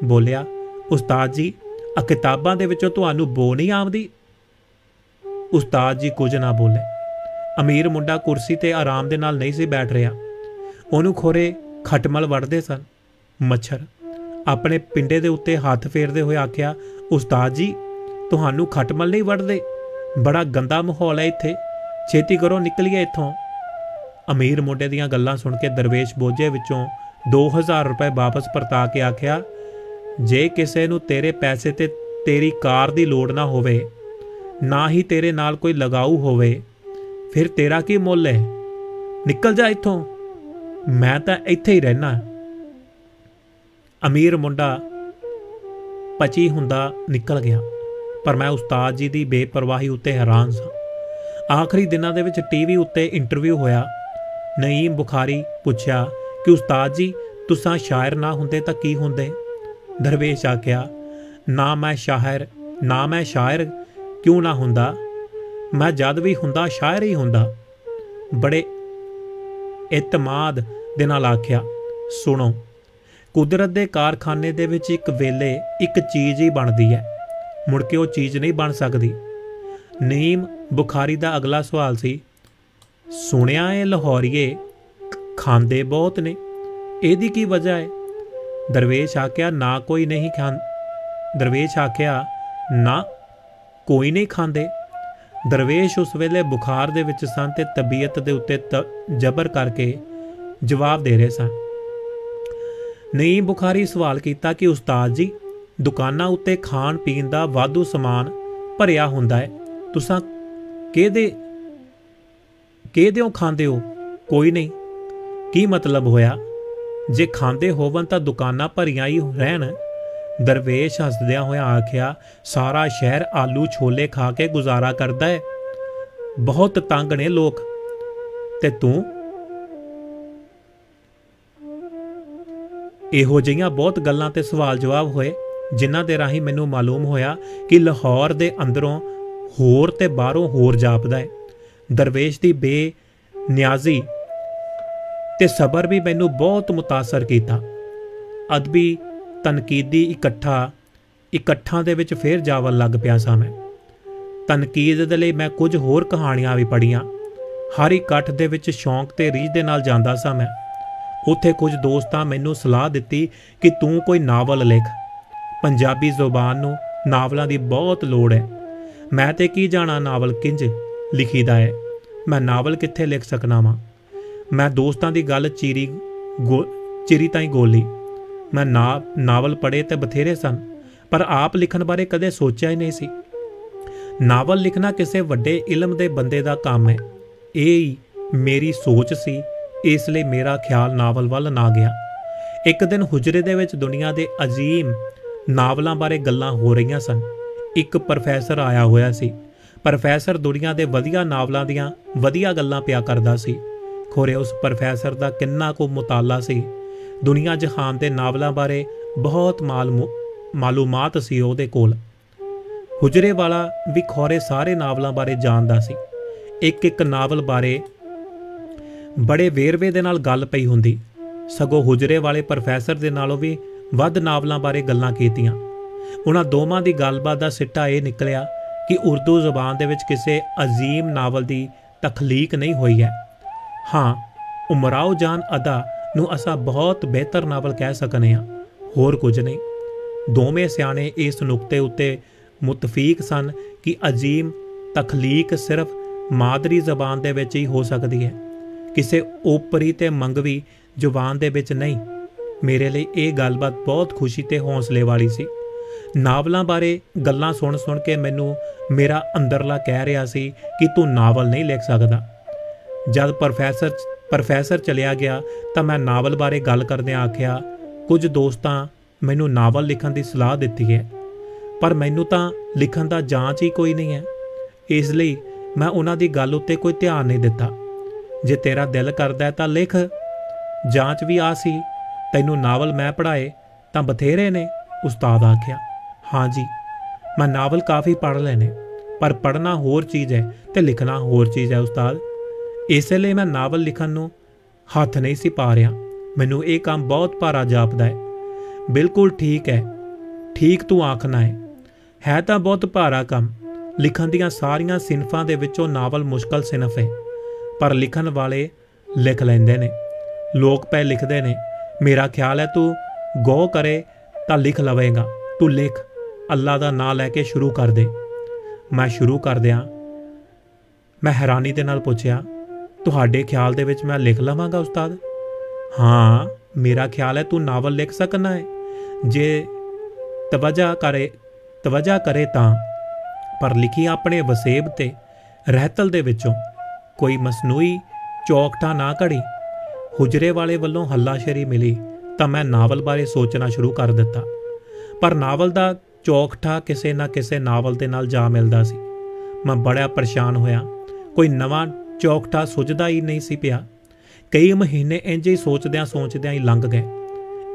बोलिया, उस्ताद जी आ किताबां दे विचों तुहानूं बो नहीं आउंदी? उस्ताद जी कुछ ना बोले। अमीर मुंडा कुर्सी ते आराम दे नाल नहीं सी बैठ रहा। उहनूं खोरे खटमल वड़दे सन मच्छर। अपने पिंडे दे उत्ते हत्थ फेरदे होए आख्या, उस्ताद जी तुहानूं खटमल नहीं वड़दे? बड़ा गंदा माहौल है इत्थे, छेती करो निकलिए इत्थों। अमीर मुंडे दीयां गल्लां सुन के दरवेश बोझे विचों 2000 रुपए वापस परता के आख्या, जे किसे नूं तेरे पैसे ते तेरी कार दी लोड़ ना होवे, ना ही तेरे नाल कोई लगाऊ होवे, फिर तेरा की मुल है? निकल जा इत्थों, मैं तां इत्थे ही रहना। अमीर मुंडा पची हुंदा निकल गया, पर मैं उस्ताद जी दी बेपरवाही उत्ते हैरान सा। आखिरी दिनां दे विच टीवी उत्ते इंटरव्यू होया। नईम बुखारी पुछया कि उस्ताद जी तुसां शायर ना हुंदे तां की हुंदे? दरवेश आख्या, ना मैं शायर क्यों ना हुंदा, मैं जद भी हुंदा शायर ही हुंदा। बड़े इतमाद दे नाल आख्या, सुनो ਕੁਦਰਤ ਦੇ ਕਾਰਖਾਨੇ ਦੇ ਵਿੱਚ ਇੱਕ ਵੇਲੇ ਇੱਕ ਚੀਜ਼ ਹੀ ਬਣਦੀ ਹੈ, ਮੁੜ ਕੇ ਉਹ ਚੀਜ਼ ਨਹੀਂ ਬਣ ਸਕਦੀ। ਨਈਮ ਬੁਖਾਰੀ ਦਾ ਅਗਲਾ ਸਵਾਲ ਸੀ, ਸੁਣਿਆ ਏ ਲਾਹੌਰੀਏ ਖਾਂਦੇ ਬਹੁਤ ਨੇ, ਇਹਦੀ ਕੀ ਵਜ੍ਹਾ ਹੈ? ਦਰਵੇਸ਼ ਆਖਿਆ ਨਾ ਕੋਈ ਨਹੀਂ ਦਰਵੇਸ਼ ਆਖਿਆ ਨਾ ਕੋਈ ਨਹੀਂ ਖਾਂਦੇ। ਦਰਵੇਸ਼ ਉਸ ਵੇਲੇ ਬੁਖਾਰ ਦੇ ਵਿੱਚ ਸਨ ਤੇ ਤਬੀਅਤ ਦੇ ਉੱਤੇ ਜ਼ਬਰ ਕਰਕੇ ਜਵਾਬ ਦੇ ਰਹੇ ਸਨ। ਨਈਮ ਬੁਖਾਰੀ ਸਵਾਲ ਕੀਤਾ ਕਿ ਉਸਤਾਦ ਜੀ, ਦੁਕਾਨਾਂ ਉੱਤੇ ਖਾਣ ਪੀਣ ਦਾ ਵਾਧੂ ਸਮਾਨ ਭਰਿਆ ਹੁੰਦਾ ਹੈ, ਤੁਸਾਂ ਕਿਹਦਿਓ ਖਾਂਦੇ ਹੋ? ਕੋਈ ਨਹੀਂ। ਕੀ ਮਤਲਬ ਹੋਇਆ? ਜੇ ਖਾਂਦੇ ਹੋਵਨ ਤਾਂ ਦੁਕਾਨਾਂ ਭਰੀਆਂ ਹੀ ਰਹਿਣ। ਦਰਵੇਸ਼ ਹੱਸਦਿਆਂ ਹੋਇਆ ਆਖਿਆ, ਸਾਰਾ ਸ਼ਹਿਰ ਆਲੂ ਛੋਲੇ ਖਾ ਕੇ ਗੁਜ਼ਾਰਾ ਕਰਦਾ ਹੈ, ਬਹੁਤ ਤੰਗ ਨੇ ਲੋਕ, ਤੇ ਤੂੰ? ਇਹੋ ਜਿਹੀਆਂ ਬਹੁਤ ਗੱਲਾਂ ਤੇ ਸਵਾਲ ਜਵਾਬ ਹੋਏ, ਜਿਨ੍ਹਾਂ ਦੇ ਰਾਹੀਂ ਮੈਨੂੰ ਮਾਲੂਮ ਹੋਇਆ ਕਿ ਲਾਹੌਰ ਦੇ ਅੰਦਰੋਂ ਹੋਰ ਤੇ ਬਾਹਰੋਂ ਹੋਰ ਜਾਪਦਾ ਹੈ। ਦਰਵੇਸ਼ ਦੀ ਬੇਨਿਆਜ਼ੀ ਤੇ ਸਬਰ ਵੀ ਮੈਨੂੰ ਬਹੁਤ ਮੁਤਾਸਰ ਕੀਤਾ। ਅਦਬੀ ਤਨਕੀਦੀ ਇਕੱਠਾਂ ਦੇ ਵਿੱਚ ਫੇਰ ਜਾਵਣ ਲੱਗ ਪਿਆ ਸਾਂ ਮੈਂ। ਤਨਕੀਦ ਦੇ ਲਈ ਮੈਂ ਕੁਝ ਹੋਰ ਕਹਾਣੀਆਂ ਵੀ ਪੜ੍ਹੀਆਂ। ਹਰ ਇਕੱਠ ਦੇ ਵਿੱਚ ਸ਼ੌਂਕ ਤੇ ਰੀਝ ਦੇ ਨਾਲ ਜਾਂਦਾ ਸਾਂ ਮੈਂ। ਉੱਥੇ ਕੁਝ ਦੋਸਤਾਂ ਮੈਨੂੰ ਸਲਾਹ ਦਿੱਤੀ ਕਿ ਤੂੰ ਕੋਈ ਨਾਵਲ ਲਿਖ, ਪੰਜਾਬੀ ਜ਼ੁਬਾਨ ਨੂੰ ਨਾਵਲਾਂ ਦੀ ਬਹੁਤ ਲੋੜ ਹੈ। ਮੈਂ ਤੇ ਕੀ ਜਾਣਾ ਨਾਵਲ ਕਿੰਜ ਲਿਖੀਦਾ ਹੈ, ਮੈਂ ਨਾਵਲ ਕਿੱਥੇ ਲਿਖ ਸਕਣਾ ਵਾਂ। ਮੈਂ ਦੋਸਤਾਂ ਦੀ ਗੱਲ ਚਿਰੀ ਤਾਈਂ ਗੋਲੀ। ਮੈਂ ਨਾਵਲ ਪੜ੍ਹੇ ਤੇ ਬਥੇਰੇ ਸਨ, ਪਰ ਆਪ ਲਿਖਣ ਬਾਰੇ ਕਦੇ ਸੋਚਿਆ ਹੀ ਨਹੀਂ ਸੀ। ਨਾਵਲ ਲਿਖਣਾ ਕਿਸੇ ਵੱਡੇ ਇਲਮ ਦੇ ਬੰਦੇ ਦਾ ਕੰਮ ਹੈ, ਇਹ ਹੀ ਮੇਰੀ ਸੋਚ ਸੀ। ਇਸ ਲਈ ਮੇਰਾ ਖਿਆਲ ਨਾਵਲ ਵੱਲ ਨਾ ਗਿਆ। ਇੱਕ ਦਿਨ ਹੁਜਰੇ ਦੇ ਵਿੱਚ ਦੁਨੀਆ ਦੇ ਅਜ਼ੀਮ ਨਾਵਲਾਂ ਬਾਰੇ ਗੱਲਾਂ ਹੋ ਰਹੀਆਂ ਸਨ। ਇੱਕ ਪ੍ਰੋਫੈਸਰ ਆਇਆ ਹੋਇਆ ਸੀ। ਪ੍ਰੋਫੈਸਰ ਦੁਨੀਆ ਦੇ ਵਧੀਆ ਨਾਵਲਾਂ ਦੀਆਂ ਵਧੀਆ ਗੱਲਾਂ ਪਿਆ ਕਰਦਾ ਸੀ। ਖੋਰੇ ਉਸ ਪ੍ਰੋਫੈਸਰ ਦਾ ਕਿੰਨਾ ਕੁ ਮੁਤਾਲਾ ਸੀ। ਦੁਨੀਆ ਜਹਾਨ ਦੇ ਨਾਵਲਾਂ ਬਾਰੇ ਬਹੁਤ ਮਾਲੂਮਾਤ ਸੀ ਉਹਦੇ ਕੋਲ। ਹੁਜਰੇ ਵਾਲਾ ਵੀ ਖੋਰੇ ਸਾਰੇ ਨਾਵਲਾਂ ਬਾਰੇ ਜਾਣਦਾ ਸੀ। ਇੱਕ ਨਾਵਲ ਬਾਰੇ ਬੜੇ ਵੇਰਵੇ ਦੇ ਨਾਲ ਗੱਲ ਪਈ ਹੁੰਦੀ। ਸਗੋਂ ਹੁਜਰੇ ਵਾਲੇ ਪ੍ਰੋਫੈਸਰ ਦੇ ਨਾਲੋਂ ਵੀ ਵੱਧ ਨਾਵਲਾਂ ਬਾਰੇ ਗੱਲਾਂ ਕੀਤੀਆਂ। ਉਹਨਾਂ ਦੋਵਾਂ ਦੀ ਗੱਲਬਾਤ ਦਾ ਸਿੱਟਾ ਇਹ ਨਿਕਲਿਆ ਕਿ ਉਰਦੂ ਜ਼ੁਬਾਨ ਦੇ ਵਿੱਚ ਕਿਸੇ ਅਜ਼ੀਮ ਨਾਵਲ ਦੀ ਤਖਲੀਕ ਨਹੀਂ ਹੋਈ ਹੈ। ਹਾਂ, ਉਮਰਾਓ ਜਾਨ ਅਦਾ ਨੂੰ ਅਸਾਂ ਬਹੁਤ ਬਿਹਤਰ ਨਾਵਲ ਕਹਿ ਸਕਨੇ ਹਾਂ, ਹੋਰ ਕੁਝ ਨਹੀਂ। ਦੋਵੇਂ ਸਿਆਣੇ ਇਸ ਨੁਕਤੇ ਉੱਤੇ ਮੁਤਫੀਕ ਸਨ ਕਿ ਅਜ਼ੀਮ ਤਖਲੀਕ ਸਿਰਫ ਮਾਦਰੀ ਜ਼ਬਾਨ ਦੇ ਵਿੱਚ ਹੀ ਹੋ ਸਕਦੀ ਹੈ, ਕਿਸੇ ਓਪਰੀ ਤੇ ਮੰਗਵੀ ਜ਼ੁਬਾਨ ਦੇ ਵਿੱਚ ਨਹੀਂ। ਮੇਰੇ ਲਈ ਇਹ ਗੱਲਬਾਤ ਬਹੁਤ ਖੁਸ਼ੀ ਤੇ ਹੌਸਲੇ ਵਾਲੀ ਸੀ। ਨਾਵਲਾਂ ਬਾਰੇ ਗੱਲਾਂ ਸੁਣ ਕੇ ਮੈਨੂੰ ਮੇਰਾ ਅੰਦਰਲਾ ਕਹਿ ਰਿਹਾ ਸੀ ਕਿ ਤੂੰ ਨਾਵਲ ਨਹੀਂ ਲਿਖ ਸਕਦਾ। ਜਦ ਪ੍ਰੋਫੈਸਰ ਚਲਿਆ ਗਿਆ ਤਾਂ ਮੈਂ ਨਾਵਲ ਬਾਰੇ ਗੱਲ ਕਰਦਿਆਂ ਆਖਿਆ, ਕੁਝ ਦੋਸਤਾਂ ਮੈਨੂੰ ਨਾਵਲ ਲਿਖਣ ਦੀ ਸਲਾਹ ਦਿੱਤੀ ਹੈ, ਪਰ ਮੈਨੂੰ ਤਾਂ ਲਿਖਣ ਦਾ ਜਾਂਚ ਹੀ ਕੋਈ ਨਹੀਂ ਹੈ। ਇਸ ਲਈ ਮੈਂ ਉਹਨਾਂ ਦੀ ਗੱਲ ਉੱਤੇ ਕੋਈ ਧਿਆਨ ਨਹੀਂ ਦਿੱਤਾ। ਜੇ ਤੇਰਾ ਦਿਲ ਕਰਦਾ ਤਾਂ ਲਿਖ, ਜਾਂਚ ਵੀ ਆ ਸੀ। ਤੈਨੂੰ ਨਾਵਲ ਮੈਂ ਪੜ੍ਹਾਏ ਤਾਂ ਬਥੇਰੇ ਨੇ, ਉਸਤਾਦ ਆਖਿਆ। ਹਾਂ ਜੀ, ਮੈਂ ਨਾਵਲ ਕਾਫੀ ਪੜ੍ਹ ਲਏ ਨੇ, ਪਰ ਪੜ੍ਹਨਾ ਹੋਰ ਚੀਜ਼ ਹੈ ਤੇ ਲਿਖਣਾ ਹੋਰ ਚੀਜ਼ ਹੈ ਉਸਤਾਦ। ਇਸੇ ਲਈ ਮੈਂ ਨਾਵਲ ਲਿਖਣ ਨੂੰ ਹੱਥ ਨਹੀਂ ਸੀ ਪਾ ਰਿਹਾ। ਮੈਨੂੰ ਇਹ ਕੰਮ ਬਹੁਤ ਭਾਰਾ ਜਾਪਦਾ ਹੈ। ਬਿਲਕੁਲ ਠੀਕ ਹੈ, ਠੀਕ ਤੂੰ ਆਖਣਾ ਹੈ ਤਾਂ ਬਹੁਤ ਭਾਰਾ ਕੰਮ। ਲਿਖਣ ਦੀਆਂ ਸਾਰੀਆਂ ਸਿਨਫਾਂ ਦੇ ਵਿੱਚੋਂ ਨਾਵਲ ਮੁਸ਼ਕਲ ਸਿਨਫ ਹੈ, ਪਰ ਲਿਖਣ ਵਾਲੇ ਲਿਖ ਲੈਂਦੇ ਨੇ। ਲੋਕ ਪੈ ਲਿਖਦੇ ਨੇ। ਮੇਰਾ ਖਿਆਲ ਹੈ ਤੂੰ ਗੋ ਕਰੇ ਤਾਂ ਲਿਖ ਲਵੇਂਗਾ। ਤੂੰ ਲਿਖ, ਅੱਲਾ ਦਾ ਨਾਂ ਲੈ ਕੇ ਸ਼ੁਰੂ ਕਰ ਦੇ। ਮੈਂ ਸ਼ੁਰੂ ਕਰਦਿਆਂ ਮੈਂ ਹੈਰਾਨੀ ਦੇ ਨਾਲ ਪੁੱਛਿਆ, ਤੁਹਾਡੇ ਖਿਆਲ ਦੇ ਵਿੱਚ ਮੈਂ ਲਿਖ ਲਵਾਂਗਾ ਉਸਤਾਦ? ਹਾਂ, ਮੇਰਾ ਖਿਆਲ ਹੈ ਤੂੰ ਨਾਵਲ ਲਿਖ ਸਕਣਾ ਹੈ, ਜੇ ਤਵੱਜਾ ਕਰੇ ਤਾਂ। ਪਰ ਲਿਖੀ ਆਪਣੇ ਵਸੇਬ ਤੇ ਰਹਿਤਲ ਦੇ ਵਿੱਚੋਂ, ਕੋਈ ਮਸਨੂਈ ਚੌਕਠਾ ਨਾ ਘੜੀ। ਹੁਜਰੇ ਵਾਲੇ ਵੱਲੋਂ ਹੱਲਾਸ਼ੇਰੀ ਮਿਲੀ ਤਾਂ ਮੈਂ ਨਾਵਲ ਬਾਰੇ ਸੋਚਣਾ ਸ਼ੁਰੂ ਕਰ ਦਿੱਤਾ। ਪਰ ਨਾਵਲ ਦਾ ਚੌਕਠਾ ਕਿਸੇ ਨਾ ਕਿਸੇ ਨਾਵਲ ਦੇ ਨਾਲ ਜਾ ਮਿਲਦਾ ਸੀ। ਮੈਂ ਬੜਾ ਪਰੇਸ਼ਾਨ ਹੋਇਆ। ਕੋਈ ਨਵਾਂ ਚੌਕਠਾ ਸੁੱਝਦਾ ਹੀ ਨਹੀਂ ਸੀ ਪਿਆ। ਕਈ ਮਹੀਨੇ ਇੰਝ ਹੀ ਸੋਚਦਿਆਂ ਹੀ ਲੰਘ ਗਏ।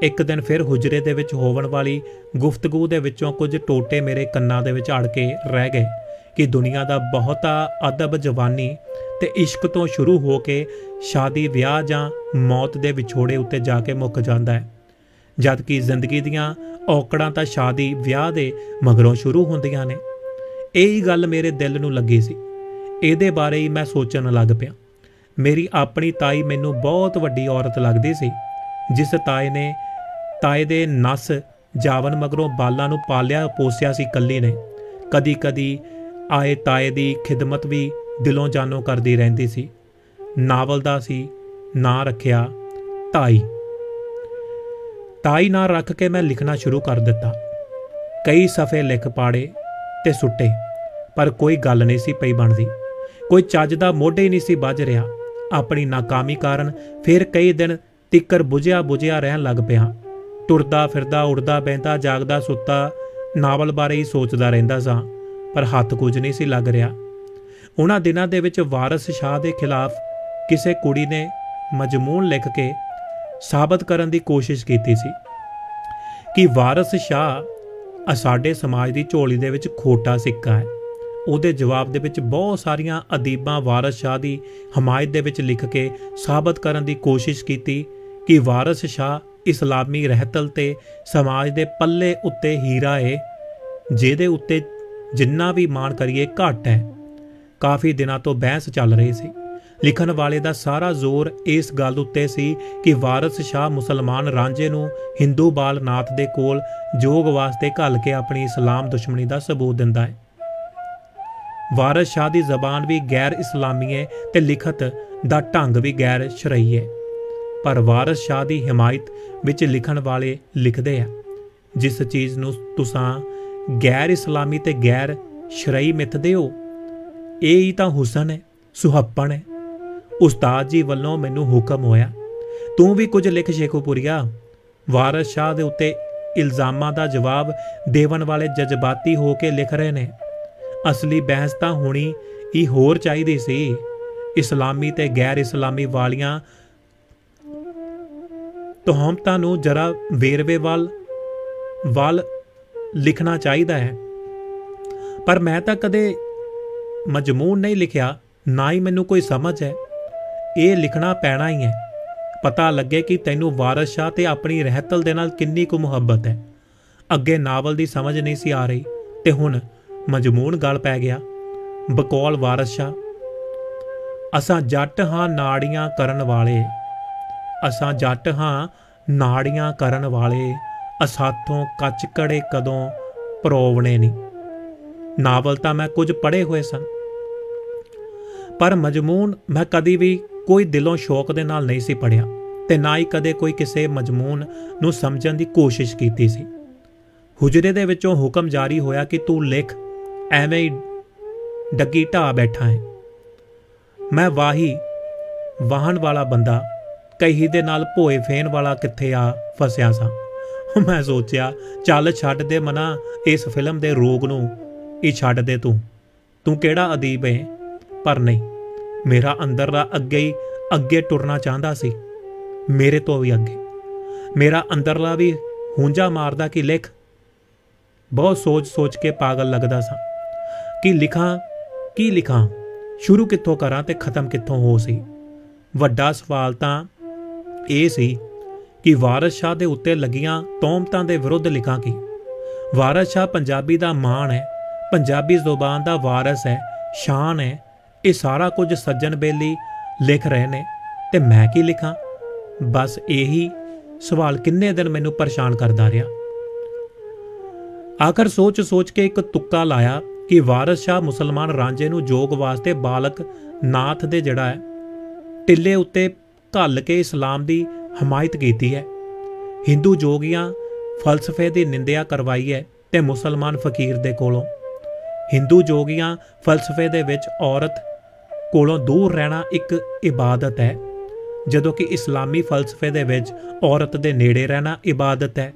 ਇੱਕ ਦਿਨ ਫਿਰ ਹੁਜਰੇ ਦੇ ਵਿੱਚ ਹੋਵਣ ਵਾਲੀ ਗੁਫ਼ਤਗੂ ਦੇ ਵਿੱਚੋਂ ਕੁਝ ਟੋਟੇ ਮੇਰੇ ਕੰਨਾਂ ਦੇ ਵਿੱਚ ਅੜ ਕੇ ਰਹਿ ਗਏ ਕਿ ਦੁਨੀਆ ਦਾ ਬਹੁਤਾ ਅਦਬ ਜਵਾਨੀ ਤੇ ਇਸ਼ਕ ਤੋਂ ਸ਼ੁਰੂ ਹੋ ਕੇ ਸ਼ਾਦੀ, ਵਿਆਹ ਜਾਂ ਮੌਤ ਦੇ ਵਿਛੋੜੇ ਉੱਤੇ ਜਾ ਕੇ ਮੁੱਕ ਜਾਂਦਾ ਹੈ। जबकि जिंदगी दियां औकड़ां तां शादी विआह दे मगरों शुरू हुंदियां ने। यही गल मेरे दिल नूं लगी सी। ਇਹਦੇ बारे ही मैं सोचन लग पिया। मेरी अपनी ताई मैनू बहुत वड्डी औरत लगदी सी, जिस ताए दे नस जावन मगरों बालां नूं पालिया पोसिया सी कल्ली ने। कदी कदी आए ताए दी खिदमत भी दिलों जानों करदी रहिंदी सी। नावल दा सी नां रखिया ताई। ताई नां रख के मैं लिखना शुरू कर दिता। कई सफ़े लिख पाड़े ते सुट्टे, पर कोई गल नहीं सी पई बनदी। कोई चज दा मोढे ही नहीं सी बज रिहा। अपनी नाकामी कारण फिर कई दिन तिक्कर बुझिया बुझिया रहन लग पिया। टुरदा फिरदा उड़दा बहिंदा जागदा सुत्ता नावल बारे ही सोचदा रहिंदा सां, पर हत्थ कुछ नहीं सी लग रिहा। उन्हां दिनां दे विच वारिस शाह दे खिलाफ किसे कुड़ी ने मजमून लिख के साबित करन दी कोशिश कीती सी कि वारिस शाह साडे समाज दी झोली दे विच खोटा सिक्का है। ਉਹਦੇ जवाब ਦੇ ਵਿੱਚ बहुत ਸਾਰੀਆਂ ਅਦੀਬਾਂ ਵਾਰਿਸ ਸ਼ਾਹ ਦੀ ਹਮਾਇਤ ਦੇ ਵਿੱਚ ਲਿਖ ਕੇ ਸਾਬਤ ਕਰਨ ਦੀ ਕੋਸ਼ਿਸ਼ ਕੀਤੀ ਕਿ ਵਾਰਿਸ ਸ਼ਾਹ ਇਸਲਾਮੀ ਰਹਿਤਲ ਤੇ ਸਮਾਜ ਦੇ ਪੱਲੇ ਉੱਤੇ ਹੀਰਾ ਏ, ਜਿਹਦੇ ਉੱਤੇ ਜਿੰਨਾ ਵੀ ਮਾਣ ਕਰੀਏ ਘੱਟ ਹੈ। ਕਾਫੀ ਦਿਨਾਂ ਤੋਂ ਬਹਿਸ ਚੱਲ ਰਹੀ ਸੀ। ਲਿਖਣ ਵਾਲੇ ਦਾ ਸਾਰਾ ਜ਼ੋਰ ਇਸ ਗੱਲ ਉੱਤੇ ਸੀ ਕਿ ਵਾਰਿਸ ਸ਼ਾਹ ਮੁਸਲਮਾਨ ਰਾਂਝੇ ਨੂੰ ਹਿੰਦੂ ਬਾਲ ਨਾਥ ਦੇ ਕੋਲ ਜੋਗ ਵਾਸਤੇ ਘੱਲ ਕੇ ਆਪਣੀ ਇਸਲਾਮ ਦੁਸ਼ਮਣੀ ਦਾ ਸਬੂਤ ਦਿੰਦਾ ਹੈ। वारिस शाह की जबान भी गैर इस्लामी है ते लिखत दा ढंग भी गैर शरई है। पर वारिस शाह की हिमायत विच लिखण वाले लिखते हैं, जिस चीज़ नूं तुसां गैर इस्लामी ते गैर शरई मिथदे हो, यही तां हुसन है, सुहप्पन है। उस्ताद जी वल्लों मैनूं हुक्म होया, तू भी कुछ लिख शेखोपुरिया। वारिस शाह दे उत्ते इल्जामां दा जवाब देवन वाले जज्बाती हो के लिख रहे ने। असली बहस तां होनी ही होर चाहीदी सी। इस्लामी ते गैर इस्लामी वालियां तुहमतां नूं जरा वेरवे वल लिखना चाहिदा है। पर मैं तां कदे मजमून नहीं लिखिया, ना ही मैनूं कोई समझ है। ये लिखना पैना ही है, पता लगे कि तैनूं वारिस शाह ते अपनी रहतल दे नाल किन्नी को मुहब्बत है। अगे नावल दी समझ नहीं सी आ रही ते हुण मजमून गल पै गया। बकौल वारिस शाह, असां जट हाँ नाड़ियां करन वाले, असां जट हाँ नाड़ियां करन वाले, असाथों कच कड़े कदों परोवणे नहीं। नावल तां मैं कुछ पढ़े हुए सन, पर मजमून मैं कदी भी कोई दिलों शौक दे नाल नहीं सी पढ़िया ते ना ही कदे कोई किसे मजमून नूं समझण दी कोशिश कीती सी। हुजरे दे विचों हुक्म जारी होया कि तू लिख, ਐਵੇਂ ਹੀ ਡੱਗੀ ਢਾ ਬੈਠਾ ਹੈ। ਮੈਂ ਵਾਹਣ ਵਾਲਾ ਬੰਦਾ ਕਹੀ ਦੇ ਨਾਲ ਭੋਏ ਫੇਨ ਵਾਲਾ ਕਿੱਥੇ ਆ ਫਸਿਆ ਸਾਂ। ਮੈਂ ਸੋਚਿਆ ਚੱਲ ਛੱਡ ਦੇ ਮਨਾ ਇਸ ਫਿਲਮ ਦੇ ਰੋਗ ਨੂੰ ਹੀ ਛੱਡ ਦੇ, ਤੂੰ ਕਿਹੜਾ ਅਦੀਬ ਹੈ। ਪਰ ਨਹੀਂ, ਮੇਰਾ ਅੰਦਰਲਾ ਅੱਗੇ ਟੁਰਨਾ ਚਾਹੁੰਦਾ ਸੀ, ਮੇਰੇ ਤੋਂ ਵੀ ਅੱਗੇ। ਮੇਰਾ ਅੰਦਰਲਾ ਵੀ ਹੂੰਝਾ ਮਾਰਦਾ ਕਿ ਲਿਖ। ਬਹੁਤ ਸੋਚ ਕੇ ਪਾਗਲ ਲੱਗਦਾ ਸਾਂ कि लिखां शुरू कित्थों करां ते ख़त्म कित्थों हो सी। वड्डा सवाल तां ये सी कि वारिस शाह दे उत्ते लगियां तोहमतां दे विरुद्ध लिखां की। वारिस शाह पंजाबी दा मान है, पंजाबी ज़ुबान दा वारिस है, शान है। ये सारा कुछ सज्जन बेली लिख रहे ने ते मैं की लिखां। बस यही सवाल किन्ने दिन मैनूं परेशान करदा रहा। आखिर सोच के एक तुक्का लाया कि वारिस शाह मुसलमान रांझे नूं जोग वास्ते बालक नाथ दे जड़ा है टिल्ले उत्ते घल के इस्लाम दी हमायत कीती है। हिंदू जोगियां फलसफे दी निंदिया करवाई है ते मुसलमान फकीर दे कोलों। हिंदू जोगियां फलसफे दे विच औरत कोलों दूर रहना एक इबादत है, जदों कि इस्लामी फलसफे दे विच औरत दे नेड़े रहना इबादत है।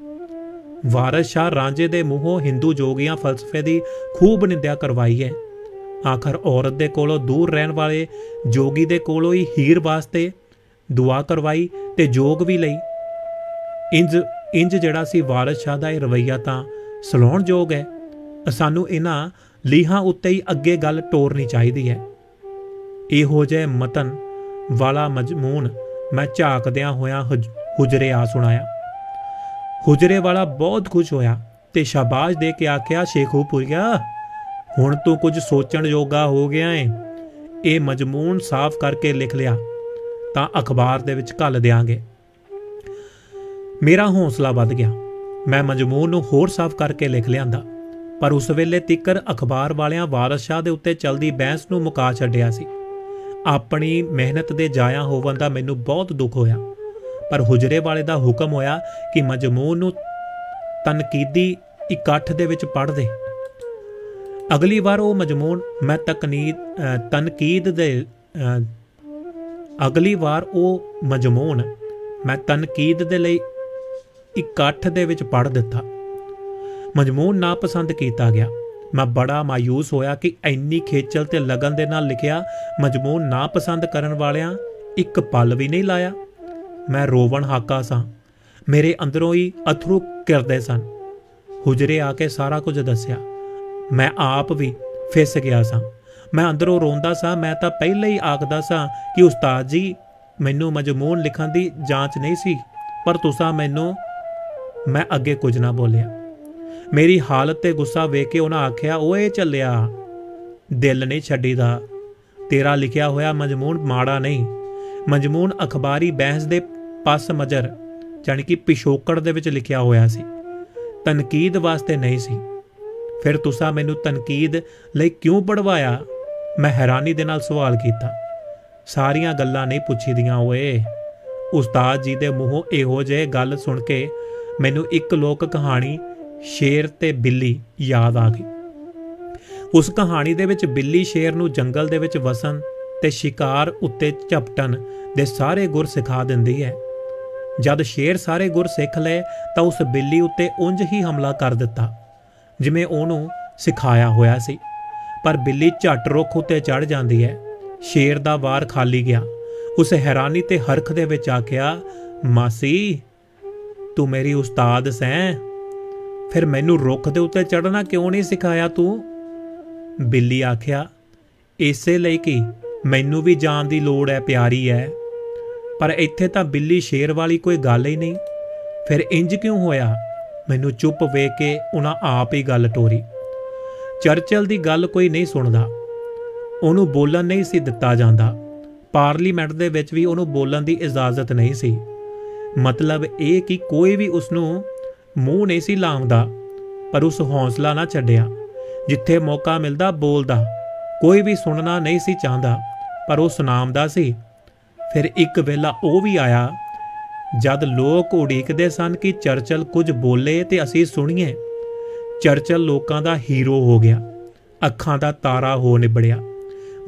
वारिस शाह रांझे दे मूहों हिंदू जोगियां फलसफे दी खूब निंदिया करवाई है। आखिर औरत दे कोलों दूर रहन वाले जोगी दे कोलों ही हीर वास्ते दुआ करवाई ते जोग भी लई। इंज जड़ा सी वारिस शाह दा रवैया तां सलाउण जोग है। सानू इन्हां लीहां उत्ते ही अगे गल टोरनी चाहिदी है। इहो जे मतन वाला मजमून मैं झाकदियां होयां हुजरे आ सुनाया। हुजरे वाला बहुत खुश होया ते शाबाश दे के आख्या, शेखूपुरिया हुण तू कुछ सोचण योगा हो गया है। ये मजमून साफ करके लिख लिया तां अखबार दे विच घल देंगे। मेरा हौसला वध गया। मैं मजमून नूं होर साफ करके लिख लियांदा, पर उस वेले तिकर अखबार वालियां वारिस शाह दे उत्ते चलदी बहस नूं मुका छड्डिया सी। अपनी मेहनत दे जाया होवन दा मैनूं बहुत दुख होया, पर हुजरे वाले दा हुक्म होया कि मजमून नूं तनकीदी इकट्ठ दे विच पढ़ दे। अगली बार वो मजमून मैं तनकीद दे लई इकट्ठ दे विच पढ़ दिता। मजमून नापसंद किया गया। मैं बड़ा मायूस होया कि इन्नी खेचल ते लगन दे नाल लिखिया मजमून नापसंद करन वालियां एक पल भी नहीं लाया। मैं रोवण हाका सा, मेरे अंदरों ही अथरू किरदे सन। हुजरे आके सारा कुछ दस्या। मैं आप भी फिस गया सा। मैं अंदरों रोंदा सा। मैं तां पहले ही आखदा सा कि उस्ताद जी मैनू मजमून लिखण दी जांच नहीं सी, पर तुसां मैनू। मैं अगे कुछ ना बोलिया। मेरी हालत ते गुस्सा वेख के उन्हें आख्या, ओए चलिया दिल नहीं छड्डीदा, तेरा लिखिया होया मजमून माड़ा नहीं। मजमून अखबारी बहस दे पस मजर जानी कि पिछोकड़ दे विच लिखिया होया सी, तनकीद वास्ते नहीं सी। फिर तुसा मैनू तनकीद लई क्यों पढ़वाया? मैं हैरानी दे नाल सवाल कीता। सारियां गल्लां नहीं पुछी दियां ओए। उस्ताद जी दे मूहों इहो जिहे गल सुन के मैनू एक लोक कहानी शेर ते बिल्ली याद आ गई। उस कहानी दे विच बिल्ली शेर नू जंगल दे विच वसन ते शिकार उत्ते झपटन दे सारे गुर सिखा दिंदी है। जद शेर सारे गुर सिख ले तां उस बिल्ली उत्ते उंज ही हमला कर दिता जिवें ओनू सिखाया होया सी, पर बिल्ली झट रुख उत्ते चढ़ जांदी है। शेर दा वार खाली गया। उस हैरानी ते हरख दे विच आख्या, मासी तू मेरी उस्ताद सैं, फिर मैनू रुख दे उत्ते चढ़ना क्यों नहीं सिखाया तू? बिल्ली आख्या, इसे लई कि मैनू भी जान दी लोड़ है, प्यारी है। पर इत्थे तां बिल्ली शेर वाली कोई गल ही नहीं। फिर इंज क्यों होया? मैनू चुप वेख के उन्हां आप ही गल टोरी। चर्चिल दी गल कोई नहीं सुनदा, ओनू बोलन नहीं सी दिता जांदा। पार्लीमेंट दे विच भी ओनू बोलन दी इजाजत नहीं सी। मतलब ये कि कोई भी उसनू मूँह नहीं सी लाउंदा, पर उस हौसला ना छड्डिया। जिथे मौका मिलदा बोलदा। कोई भी सुनना नहीं सी चाहता, पर वो सुनामदा सी। फिर एक वेला वो भी आया जद लोग उड़ीकदे सन कि चर्चिल कुछ बोले ते असीं सुणीए। चर्चिल लोकां दा हीरो हो गया, अखां दा तारा हो निबड़िया।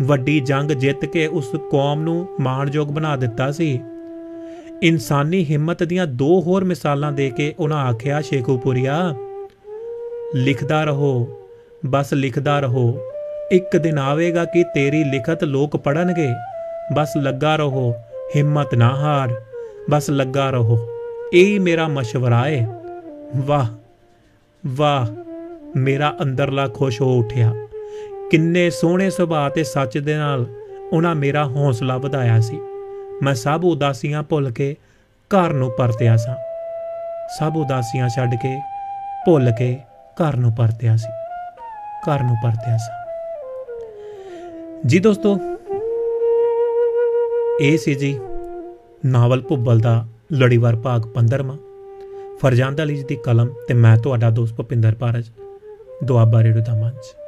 वड्डी जंग जित के उस कौम नूं माणयोग बना दिता सी। इंसानी हिम्मत दियां दो होर मिसालां दे के उन्हां आख्या, शेखूपुरिया लिखदा रहो, बस लिखदा रहो। एक दिन आवेगा कि तेरी लिखत लोग पढ़नगे। बस लगा रहो, हिम्मत ना हार, बस लगा रहो। यही मेरा मशवरा है। वाह वाह, मेरा अंदरला खुश हो उठिया। किन्ने सोहणे सुभाਅ ते सच दे नाल उन्हां मेरा हौसला वधाया सी। मैं सब उदासियां भुल के घर नूं परतिया सा। सब उदासियां छड्ड के भुल के घर नूं परतिया सी। घर नूं परतिया सा। जी दोस्तों, ਇਹ ਸੀ ਜੀ ਨਾਵਲ ਭੁੱਬਲ ਦਾ ਲੜੀਵਾਰ ਭਾਗ 15ਵਾਂ। ਫਰਜ਼ਾਂਦ ਅਲੀ ਜੀ ਦੀ ਕਲਮ ਤੇ ਮੈਂ ਤੁਹਾਡਾ ਦੋਸਤ ਭੁਪਿੰਦਰ ਭਾਰਜ, ਦੁਆਬਾ ਰੇਡੀਓ ਦਾ ਮੰਚ।